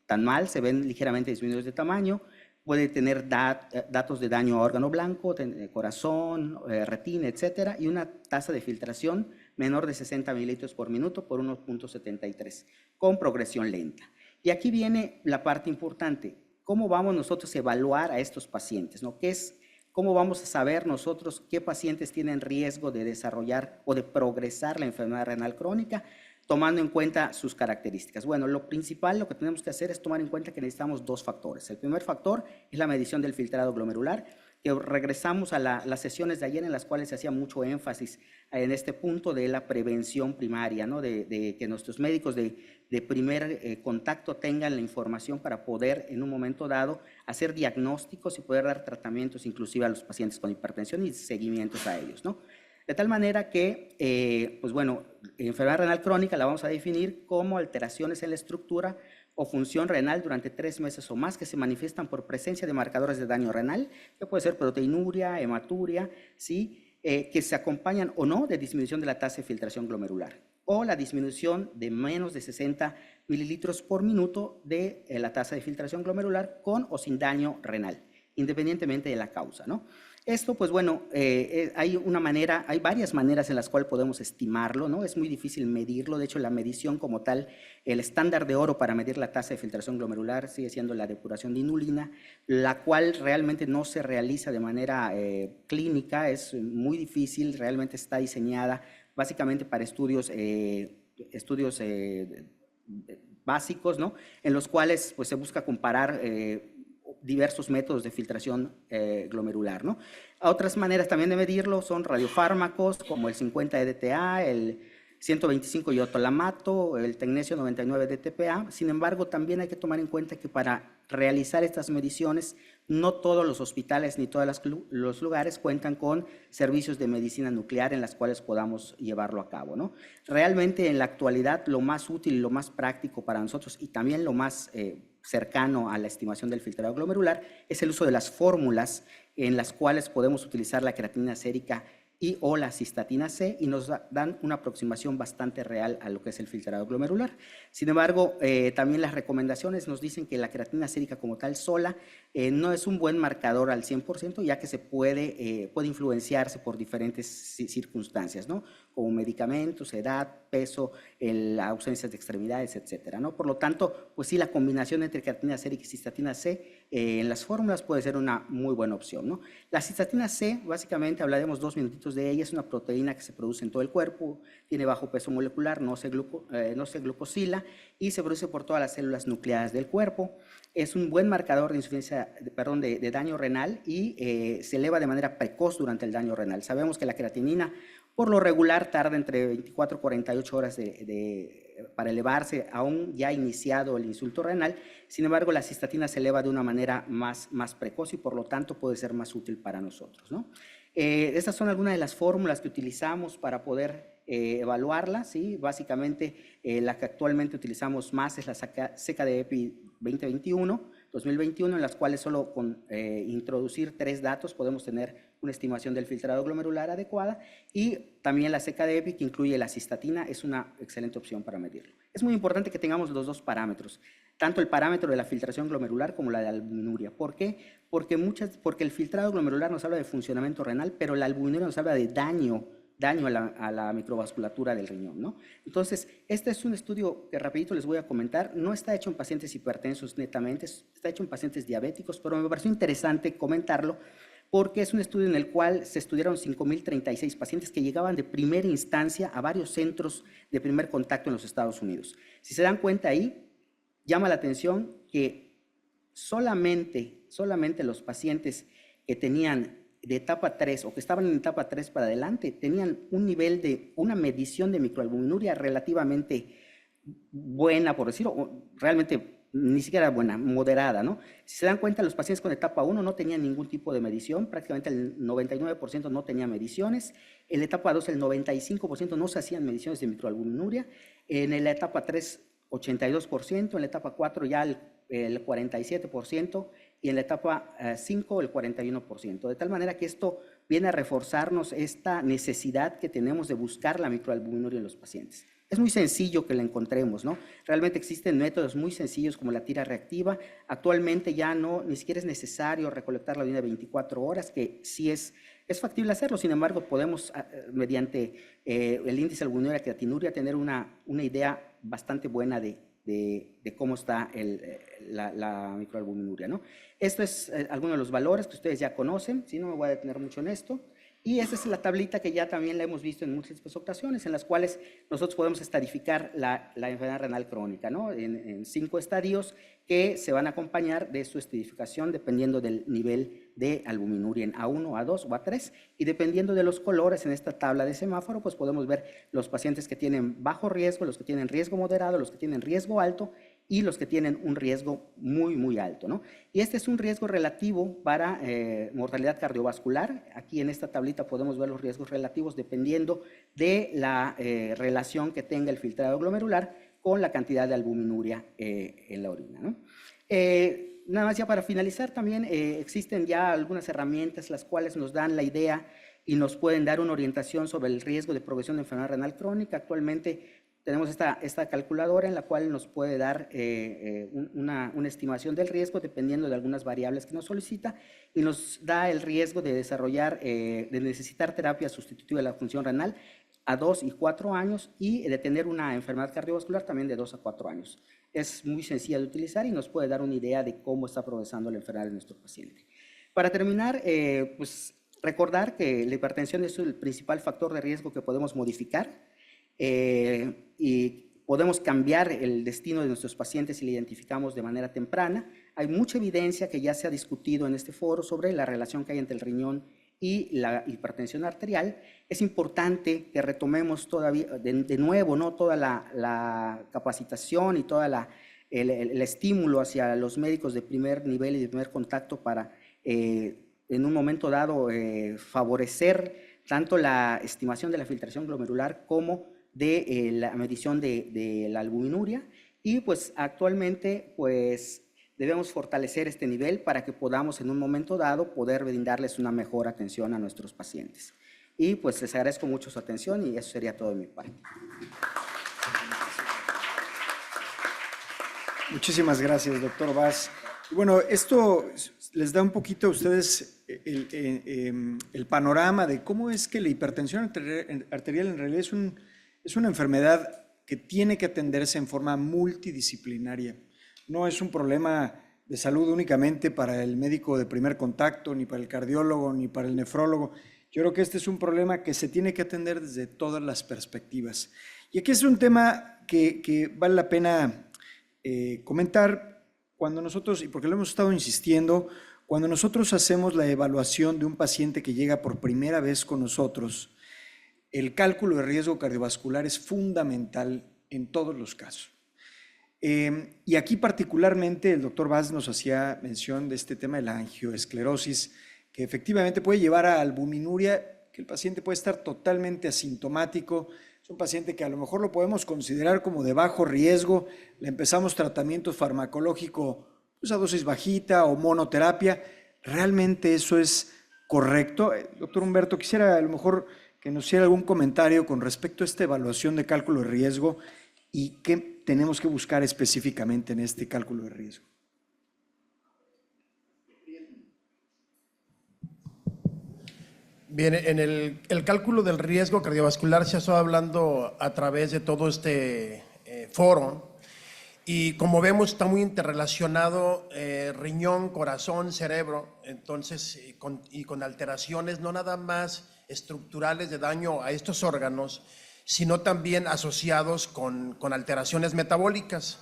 tan mal, se ven ligeramente disminuidos de tamaño. Puede tener datos de daño a órgano blanco, corazón, retina, etcétera, y una tasa de filtración menor de 60 mililitros por minuto por 1.73, con progresión lenta. Y aquí viene la parte importante. ¿Cómo vamos nosotros a evaluar a estos pacientes, ¿no? ¿Cómo vamos a saber nosotros qué pacientes tienen riesgo de desarrollar o de progresar la enfermedad renal crónica, tomando en cuenta sus características? Bueno, lo principal, lo que tenemos que hacer es tomar en cuenta que necesitamos dos factores. El primer factor es la medición del filtrado glomerular, que regresamos a las sesiones de ayer en las cuales se hacía mucho énfasis en este punto de la prevención primaria, ¿no? de que nuestros médicos de primer contacto tengan la información para poder en un momento dado hacer diagnósticos y poder dar tratamientos inclusive a los pacientes con hipertensión y seguimientos a ellos, ¿no? De tal manera que, pues bueno, enfermedad renal crónica la vamos a definir como alteraciones en la estructura o función renal durante 3 meses o más que se manifiestan por presencia de marcadores de daño renal, que puede ser proteinuria, hematuria, ¿sí? Que se acompañan o no de disminución de la tasa de filtración glomerular o la disminución de menos de 60 mililitros por minuto de la tasa de filtración glomerular con o sin daño renal, independientemente de la causa, ¿no? Esto, pues bueno, hay varias maneras en las cuales podemos estimarlo, ¿no? Es muy difícil medirlo. De hecho, la medición como tal, el estándar de oro para medir la tasa de filtración glomerular sigue siendo la depuración de inulina, la cual realmente no se realiza de manera clínica, es muy difícil, realmente está diseñada básicamente para estudios básicos, ¿no? En los cuales pues, se busca comparar diversos métodos de filtración glomerular, ¿no? Otras maneras también de medirlo son radiofármacos como el 50-EDTA, el 125-iotolamato, el tecnesio 99-DTPA. Sin embargo, también hay que tomar en cuenta que para realizar estas mediciones, no todos los hospitales ni todos los lugares cuentan con servicios de medicina nuclear en las cuales podamos llevarlo a cabo, ¿no? Realmente en la actualidad lo más útil y lo más práctico para nosotros y también lo más cercano a la estimación del filtrado glomerular es el uso de las fórmulas en las cuales podemos utilizar la creatinina sérica y o la cistatina C y nos dan una aproximación bastante real a lo que es el filtrado glomerular. Sin embargo, también las recomendaciones nos dicen que la creatinina sérica como tal sola no es un buen marcador al 100%, ya que se puede influenciarse por diferentes circunstancias, ¿no? Como medicamentos, edad, peso, la ausencia de extremidades, etcétera, ¿no? Por lo tanto, pues sí, la combinación entre creatinina sérica y cistatina C en las fórmulas puede ser una muy buena opción, ¿no? La cistatina C, básicamente hablaremos 2 minutitos de ella, es una proteína que se produce en todo el cuerpo, tiene bajo peso molecular, no se glucosila y se produce por todas las células nucleares del cuerpo. Es un buen marcador de de daño renal y se eleva de manera precoz durante el daño renal. Sabemos que la creatinina por lo regular tarda entre 24 y 48 horas para elevarse, aún ya iniciado el insulto renal. Sin embargo, la cistatina se eleva de una manera más precoz y por lo tanto puede ser más útil para nosotros, ¿no? Estas son algunas de las fórmulas que utilizamos para poder evaluarla, ¿sí? Básicamente, la que actualmente utilizamos más es la SECA de EPI 2021, en las cuales solo con introducir 3 datos podemos tener una estimación del filtrado glomerular adecuada, y también la SECA de EPI, que incluye la cistatina, es una excelente opción para medirlo. Es muy importante que tengamos los 2 parámetros, tanto el parámetro de la filtración glomerular como la de albuminuria. ¿Por qué? Porque el filtrado glomerular nos habla de funcionamiento renal, pero la albuminuria nos habla de daño a la microvasculatura del riñón, ¿no? Entonces, este es un estudio que rapidito les voy a comentar. No está hecho en pacientes hipertensos netamente, está hecho en pacientes diabéticos, pero me pareció interesante comentarlo porque es un estudio en el cual se estudiaron 5.036 pacientes que llegaban de primera instancia a varios centros de primer contacto en los Estados Unidos. Si se dan cuenta ahí, llama la atención que solamente los pacientes que tenían de etapa 3 o que estaban en etapa 3 para adelante tenían un nivel de una medición de microalbuminuria relativamente buena, por decirlo, realmente ni siquiera buena, moderada, ¿no? Si se dan cuenta, los pacientes con etapa 1 no tenían ningún tipo de medición, prácticamente el 99% no tenía mediciones, en la etapa 2 el 95% no se hacían mediciones de microalbuminuria, en la etapa 3 82%, en la etapa 4 ya el 47%, y en la etapa 5 el 41%. De tal manera que esto viene a reforzarnos esta necesidad que tenemos de buscar la microalbuminuria en los pacientes. Es muy sencillo que la encontremos, ¿no? Realmente existen métodos muy sencillos como la tira reactiva. Actualmente ya ni siquiera es necesario recolectar la orina 24 horas, que sí es factible hacerlo. Sin embargo, podemos, mediante el índice de albuminuria creatinuria, tener una idea bastante buena de cómo está la microalbuminuria, ¿no? Esto es algunos de los valores que ustedes ya conocen, ¿sí? No me voy a detener mucho en esto. Y esta es la tablita que ya también la hemos visto en múltiples ocasiones, en las cuales nosotros podemos estadificar la enfermedad renal crónica, ¿no? En 5 estadios que se van a acompañar de su estadificación dependiendo del nivel de albuminuria en A1, A2 o A3, y dependiendo de los colores en esta tabla de semáforo, pues podemos ver los pacientes que tienen bajo riesgo, los que tienen riesgo moderado, los que tienen riesgo alto y los que tienen un riesgo muy, muy alto, ¿no? Y este es un riesgo relativo para mortalidad cardiovascular. Aquí en esta tablita podemos ver los riesgos relativos dependiendo de la relación que tenga el filtrado glomerular con la cantidad de albuminuria en la orina, ¿no? Nada más ya para finalizar, también existen ya algunas herramientas las cuales nos dan la idea y nos pueden dar una orientación sobre el riesgo de progresión de enfermedad renal crónica. Actualmente tenemos esta calculadora en la cual nos puede dar una estimación del riesgo dependiendo de algunas variables que nos solicita, y nos da el riesgo de desarrollar, de necesitar terapia sustitutiva de la función renal a 2 y 4 años, y de tener una enfermedad cardiovascular también de 2 a 4 años. Es muy sencilla de utilizar y nos puede dar una idea de cómo está progresando la enfermedad de nuestro paciente. Para terminar, pues recordar que la hipertensión es el principal factor de riesgo que podemos modificar, y podemos cambiar el destino de nuestros pacientes si la identificamos de manera temprana. Hay mucha evidencia que ya se ha discutido en este foro sobre la relación que hay entre el riñón y la hipertensión arterial. Es importante que retomemos todavía de nuevo, ¿no?, toda la capacitación y todo el estímulo hacia los médicos de primer nivel y de primer contacto para en un momento dado favorecer tanto la estimación de la filtración glomerular como de la medición de la albuminuria. Y pues actualmente pues debemos fortalecer este nivel para que podamos en un momento dado poder brindarles una mejor atención a nuestros pacientes. Y pues les agradezco mucho su atención y eso sería todo de mi parte. Muchísimas gracias, doctor Vaz. Bueno, esto les da un poquito a ustedes el panorama de cómo es que la hipertensión arterial en realidad es una enfermedad que tiene que atenderse en forma multidisciplinaria. No es un problema de salud únicamente para el médico de primer contacto, ni para el cardiólogo, ni para el nefrólogo. Yo creo que este es un problema que se tiene que atender desde todas las perspectivas. Y aquí es un tema que vale la pena comentar cuando nosotros, y porque lo hemos estado insistiendo, cuando nosotros hacemos la evaluación de un paciente que llega por primera vez con nosotros, el cálculo de riesgo cardiovascular es fundamental en todos los casos. Y aquí particularmente el doctor Vaz nos hacía mención de este tema de la angioesclerosis, que efectivamente puede llevar a albuminuria, que el paciente puede estar totalmente asintomático, Es un paciente que a lo mejor lo podemos considerar como de bajo riesgo. Le empezamos tratamiento farmacológico pues a dosis bajita o monoterapia. ¿Realmente eso es correcto? Doctor Humberto, quisiera a lo mejor que nos hiciera algún comentario con respecto a esta evaluación de cálculo de riesgo y qué tenemos que buscar específicamente en este cálculo de riesgo. Bien, en el cálculo del riesgo cardiovascular se ha estado hablando a través de todo este foro y como vemos está muy interrelacionado riñón, corazón, cerebro, entonces y con alteraciones no nada más estructurales de daño a estos órganos, sino también asociados con alteraciones metabólicas.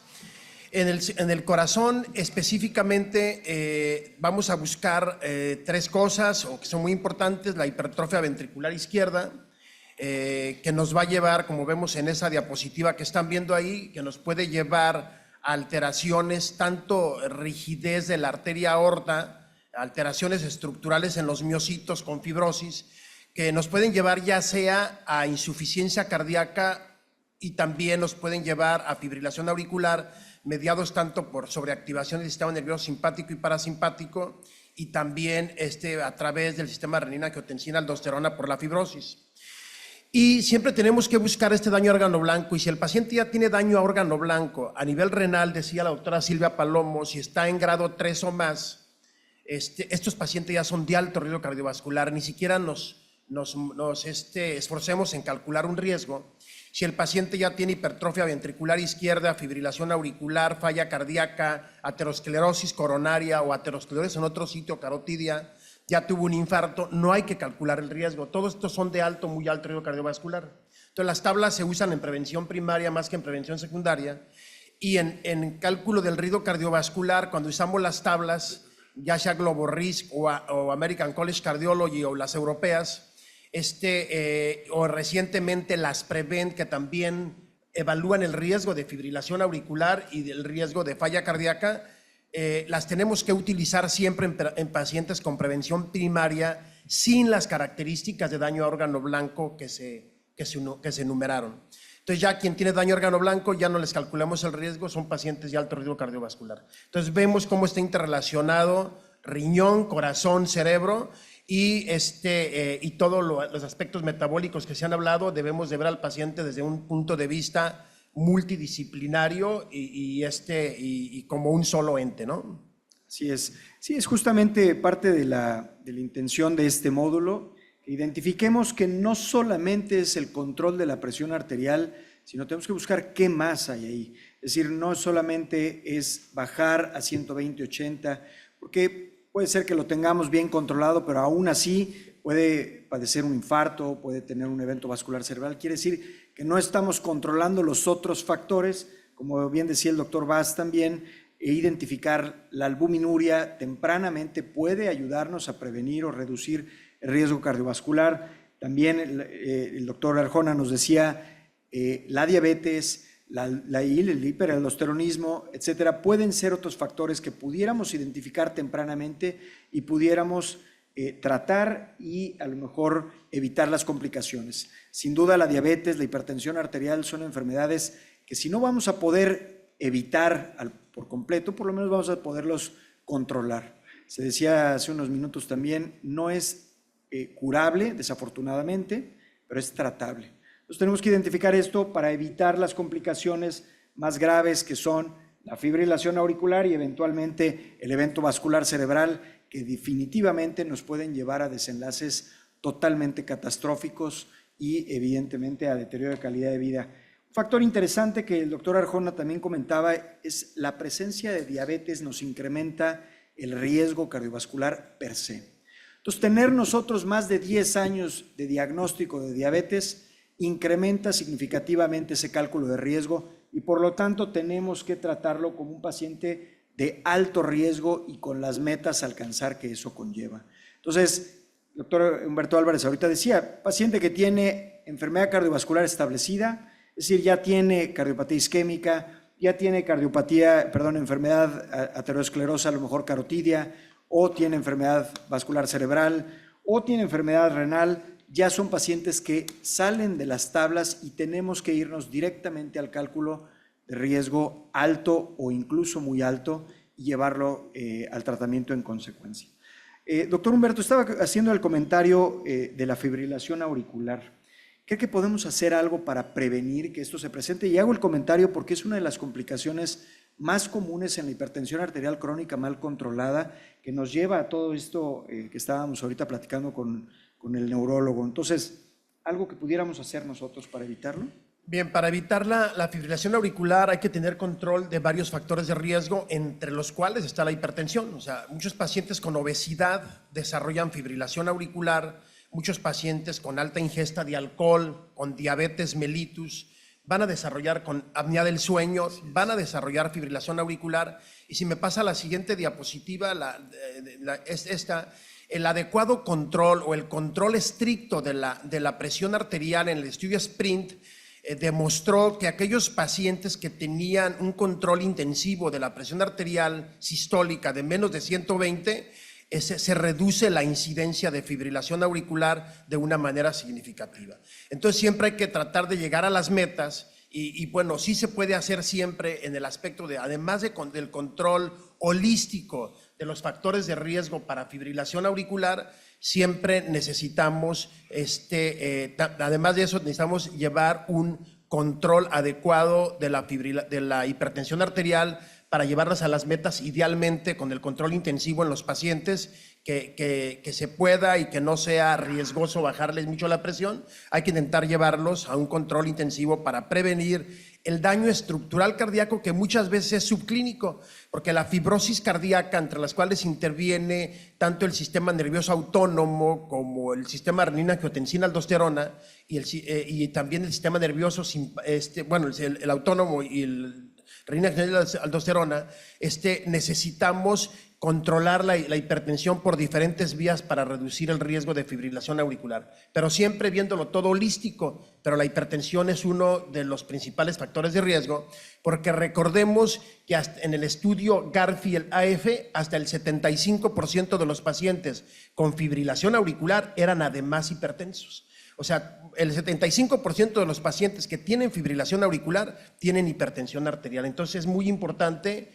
En el corazón específicamente vamos a buscar tres cosas que son muy importantes: la hipertrofia ventricular izquierda, que nos va a llevar, como vemos en esa diapositiva que están viendo ahí, que nos puede llevar a alteraciones, tanto rigidez de la arteria aorta, alteraciones estructurales en los miocitos con fibrosis, que nos pueden llevar ya sea a insuficiencia cardíaca y también nos pueden llevar a fibrilación auricular, mediados tanto por sobreactivación del sistema nervioso simpático y parasimpático y también a través del sistema renina-angiotensina-aldosterona por la fibrosis. Y siempre tenemos que buscar este daño a órgano blanco, y si el paciente ya tiene daño a órgano blanco a nivel renal, decía la doctora Silvia Palomo, si está en grado 3 o más, estos pacientes ya son de alto riesgo cardiovascular, ni siquiera nos esforcemos en calcular un riesgo. Si el paciente ya tiene hipertrofia ventricular izquierda, fibrilación auricular, falla cardíaca, aterosclerosis coronaria o aterosclerosis en otro sitio, carotidia, ya tuvo un infarto, no hay que calcular el riesgo. Todos estos son de alto, muy alto riesgo cardiovascular. Entonces las tablas se usan en prevención primaria más que en prevención secundaria, y en cálculo del riesgo cardiovascular, cuando usamos las tablas, ya sea GloboRisk o American College Cardiology o las europeas, o recientemente las Prevent, que también evalúan el riesgo de fibrilación auricular y el riesgo de falla cardíaca, las tenemos que utilizar siempre en pacientes con prevención primaria sin las características de daño a órgano blanco que se enumeraron. Entonces ya quien tiene daño a órgano blanco ya no les calculamos el riesgo, son pacientes de alto riesgo cardiovascular. Entonces vemos cómo está interrelacionado riñón, corazón, cerebro, y todos los aspectos metabólicos que se han hablado. Debemos de ver al paciente desde un punto de vista multidisciplinario y como un solo ente, ¿no? Así es. Sí, es justamente parte de la intención de este módulo. Identifiquemos que no solamente es el control de la presión arterial, sino tenemos que buscar qué más hay ahí. Es decir, no solamente es bajar a 120/80, porque puede ser que lo tengamos bien controlado, pero aún así puede padecer un infarto, puede tener un evento vascular cerebral. Quiere decir que no estamos controlando los otros factores, como bien decía el doctor Vaz también, identificar la albuminuria tempranamente puede ayudarnos a prevenir o reducir el riesgo cardiovascular. También el doctor Arjona nos decía la diabetes, el hiperaldosteronismo, etcétera, pueden ser otros factores que pudiéramos identificar tempranamente y pudiéramos tratar y a lo mejor evitar las complicaciones. Sin duda la diabetes, la hipertensión arterial son enfermedades que si no vamos a poder evitar por completo, por lo menos vamos a poderlos controlar. Se decía hace unos minutos también, no es curable desafortunadamente, pero es tratable. Entonces tenemos que identificar esto para evitar las complicaciones más graves que son la fibrilación auricular y eventualmente el evento vascular cerebral, que definitivamente nos pueden llevar a desenlaces totalmente catastróficos y evidentemente a deterioro de calidad de vida. Un factor interesante que el doctor Arjona también comentaba es la presencia de diabetes nos incrementa el riesgo cardiovascular per se. Entonces tener nosotros más de 10 años de diagnóstico de diabetes incrementa significativamente ese cálculo de riesgo y por lo tanto tenemos que tratarlo como un paciente de alto riesgo y con las metas a alcanzar que eso conlleva. Entonces, doctor Humberto Álvarez ahorita decía, paciente que tiene enfermedad cardiovascular establecida, es decir, ya tiene cardiopatía isquémica, ya tiene enfermedad aterosclerosa, a lo mejor carotidia, o tiene enfermedad vascular cerebral, o tiene enfermedad renal, ya son pacientes que salen de las tablas y tenemos que irnos directamente al cálculo de riesgo alto o incluso muy alto y llevarlo al tratamiento en consecuencia. Doctor Humberto, estaba haciendo el comentario de la fibrilación auricular. ¿Cree que podemos hacer algo para prevenir que esto se presente? Y hago el comentario porque es una de las complicaciones más comunes en la hipertensión arterial crónica mal controlada, que nos lleva a todo esto que estábamos ahorita platicando con el neurólogo. Entonces, ¿algo que pudiéramos hacer nosotros para evitarlo? Bien, para evitar la fibrilación auricular hay que tener control de varios factores de riesgo, entre los cuales está la hipertensión. O sea, muchos pacientes con obesidad desarrollan fibrilación auricular, muchos pacientes con alta ingesta de alcohol, con diabetes mellitus, van a desarrollar con apnea del sueño, van a desarrollar fibrilación auricular. Y si me pasa la siguiente diapositiva, es esta. El adecuado control o el control estricto de la presión arterial en el estudio SPRINT demostró que aquellos pacientes que tenían un control intensivo de la presión arterial sistólica de menos de 120, se reduce la incidencia de fibrilación auricular de una manera significativa. Entonces siempre hay que tratar de llegar a las metas y bueno, sí se puede hacer siempre en el aspecto de, además del control holístico de los factores de riesgo para fibrilación auricular, siempre necesitamos, además de eso, necesitamos llevar un control adecuado de la hipertensión arterial para llevarlas a las metas, idealmente con el control intensivo en los pacientes, que se pueda y que no sea riesgoso bajarles mucho la presión. Hay que intentar llevarlos a un control intensivo para prevenir el daño estructural cardíaco, que muchas veces es subclínico, porque la fibrosis cardíaca, entre las cuales interviene tanto el sistema nervioso autónomo como el sistema renina-angiotensina-aldosterona y también el sistema nervioso, el autónomo y el renina-angiotensina-aldosterona, necesitamos controlar la hipertensión por diferentes vías para reducir el riesgo de fibrilación auricular, pero siempre viéndolo todo holístico. Pero la hipertensión es uno de los principales factores de riesgo, porque recordemos que hasta en el estudio Garfield-AF, hasta el 75% de los pacientes con fibrilación auricular eran además hipertensos. O sea, el 75% de los pacientes que tienen fibrilación auricular tienen hipertensión arterial. Entonces es muy importante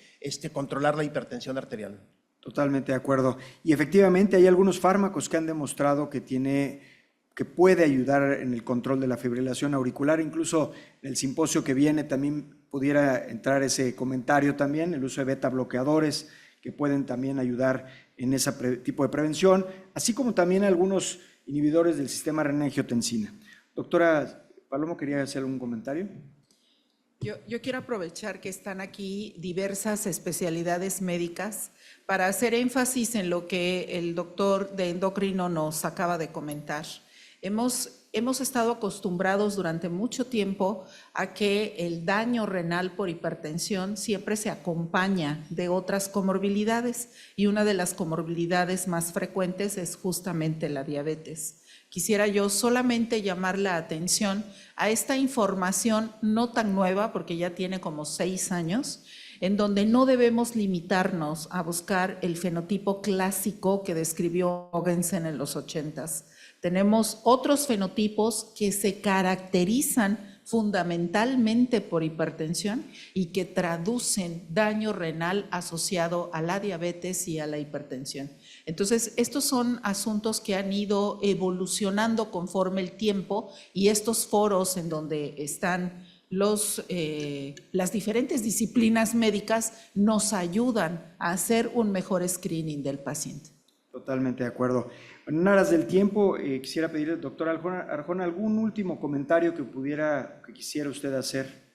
controlar la hipertensión arterial. Totalmente de acuerdo. Y efectivamente hay algunos fármacos que han demostrado que puede ayudar en el control de la fibrilación auricular. Incluso en el simposio que viene también pudiera entrar ese comentario también, el uso de beta bloqueadores que pueden también ayudar en ese tipo de prevención, así como también algunos inhibidores del sistema renina-angiotensina. Doctora Palomo, ¿quería hacer algún comentario? Yo quiero aprovechar que están aquí diversas especialidades médicas para hacer énfasis en lo que el doctor de endocrino nos acaba de comentar. Hemos estado acostumbrados durante mucho tiempo a que el daño renal por hipertensión siempre se acompaña de otras comorbilidades, y una de las comorbilidades más frecuentes es justamente la diabetes. Quisiera yo solamente llamar la atención a esta información no tan nueva, porque ya tiene como 6 años, en donde no debemos limitarnos a buscar el fenotipo clásico que describió Mogensen en los 80s. Tenemos otros fenotipos que se caracterizan fundamentalmente por hipertensión y que traducen daño renal asociado a la diabetes y a la hipertensión. Entonces, estos son asuntos que han ido evolucionando conforme el tiempo, y estos foros en donde están las diferentes disciplinas médicas nos ayudan a hacer un mejor screening del paciente. Totalmente de acuerdo. En aras del tiempo, quisiera pedirle al doctor Arjona algún último comentario que quisiera usted hacer.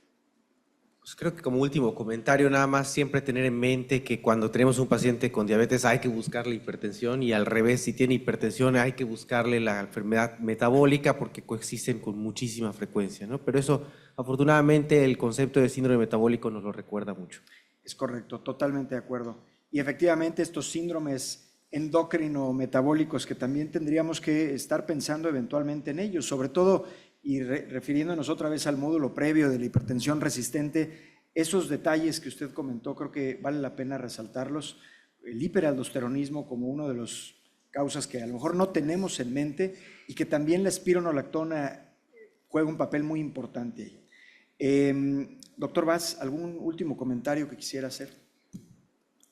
Pues creo que como último comentario, nada más siempre tener en mente que cuando tenemos un paciente con diabetes hay que buscarle hipertensión, y al revés, si tiene hipertensión hay que buscarle la enfermedad metabólica, porque coexisten con muchísima frecuencia, ¿no? Pero eso, afortunadamente, el concepto de síndrome metabólico nos lo recuerda mucho. Es correcto, totalmente de acuerdo. Y efectivamente estos síndromes endocrino-metabólicos que también tendríamos que estar pensando eventualmente en ellos, sobre todo, y refiriéndonos otra vez al módulo previo de la hipertensión resistente, esos detalles que usted comentó creo que vale la pena resaltarlos. El hiperaldosteronismo como uno de los causas que a lo mejor no tenemos en mente y que también la espironolactona juega un papel muy importante ahí. Doctor Vaz, ¿algún último comentario que quisiera hacer?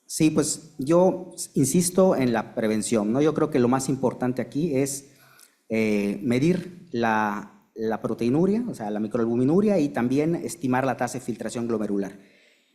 Sí, pues yo insisto en la prevención, ¿no? Yo creo que lo más importante aquí es medir la proteinuria, o sea, la microalbuminuria, y también estimar la tasa de filtración glomerular.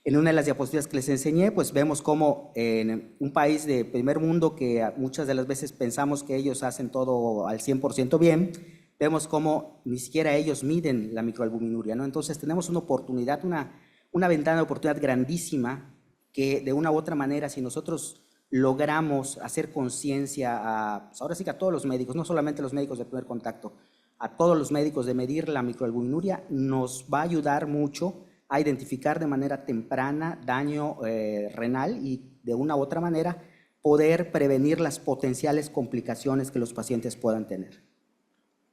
En una de las diapositivas que les enseñé, pues vemos cómo en un país de primer mundo, que muchas de las veces pensamos que ellos hacen todo al 100% bien, vemos cómo ni siquiera ellos miden la microalbuminuria, ¿no? Entonces tenemos una oportunidad, una ventana de oportunidad grandísima, que de una u otra manera, si nosotros logramos hacer conciencia pues ahora sí que a todos los médicos, no solamente los médicos de primer contacto, a todos los médicos, de medir la microalbuminuria, nos va a ayudar mucho a identificar de manera temprana daño renal y de una u otra manera poder prevenir las potenciales complicaciones que los pacientes puedan tener.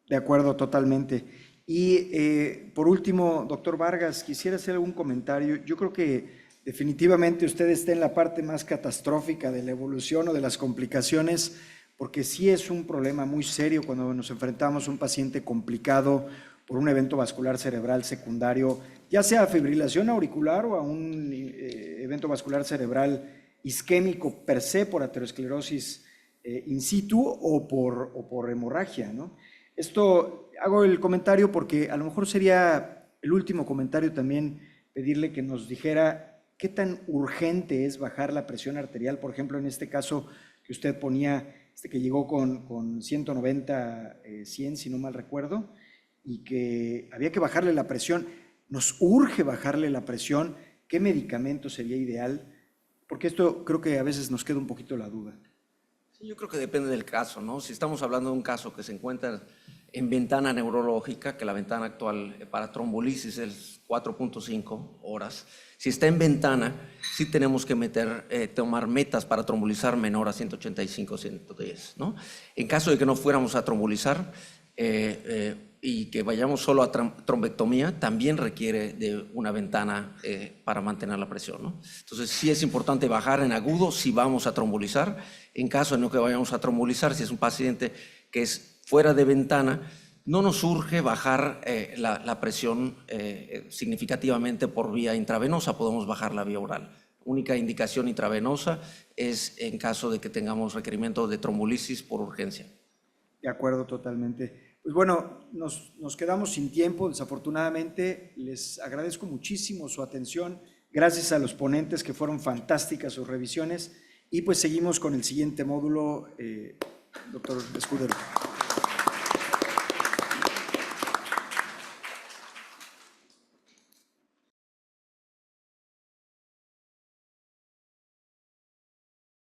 De acuerdo, totalmente. Y por último, doctor Vargas, quisiera hacer algún comentario. Yo creo que definitivamente usted está en la parte más catastrófica de la evolución o de las complicaciones, porque sí es un problema muy serio cuando nos enfrentamos a un paciente complicado por un evento vascular cerebral secundario, ya sea fibrilación auricular o a un evento vascular cerebral isquémico per se por aterosclerosis in situ o por hemorragia, ¿no? Esto hago el comentario porque a lo mejor sería el último comentario también pedirle que nos dijera qué tan urgente es bajar la presión arterial, por ejemplo, en este caso que usted ponía, que llegó con 190, 100, si no mal recuerdo, y que había que bajarle la presión. Nos urge bajarle la presión. ¿Qué medicamento sería ideal? Porque esto creo que a veces nos queda un poquito la duda. Sí, yo creo que depende del caso, ¿no? Si estamos hablando de un caso que se encuentra en ventana neurológica, que la ventana actual para trombolisis es 4.5 horas, si está en ventana, sí tenemos que tomar metas para trombolizar menor a 185, 110, ¿no? En caso de que no fuéramos a trombolizar y que vayamos solo a trombectomía, también requiere de una ventana para mantener la presión, ¿no? Entonces sí es importante bajar en agudo si vamos a trombolizar. En caso de no que vayamos a trombolizar, si es un paciente que es fuera de ventana, no nos urge bajar la presión significativamente por vía intravenosa, podemos bajar la vía oral. Única indicación intravenosa es en caso de que tengamos requerimiento de trombolisis por urgencia. De acuerdo, totalmente. Pues bueno, nos quedamos sin tiempo, desafortunadamente. Les agradezco muchísimo su atención. Gracias a los ponentes que fueron fantásticas sus revisiones. Y pues seguimos con el siguiente módulo, doctor Escudero.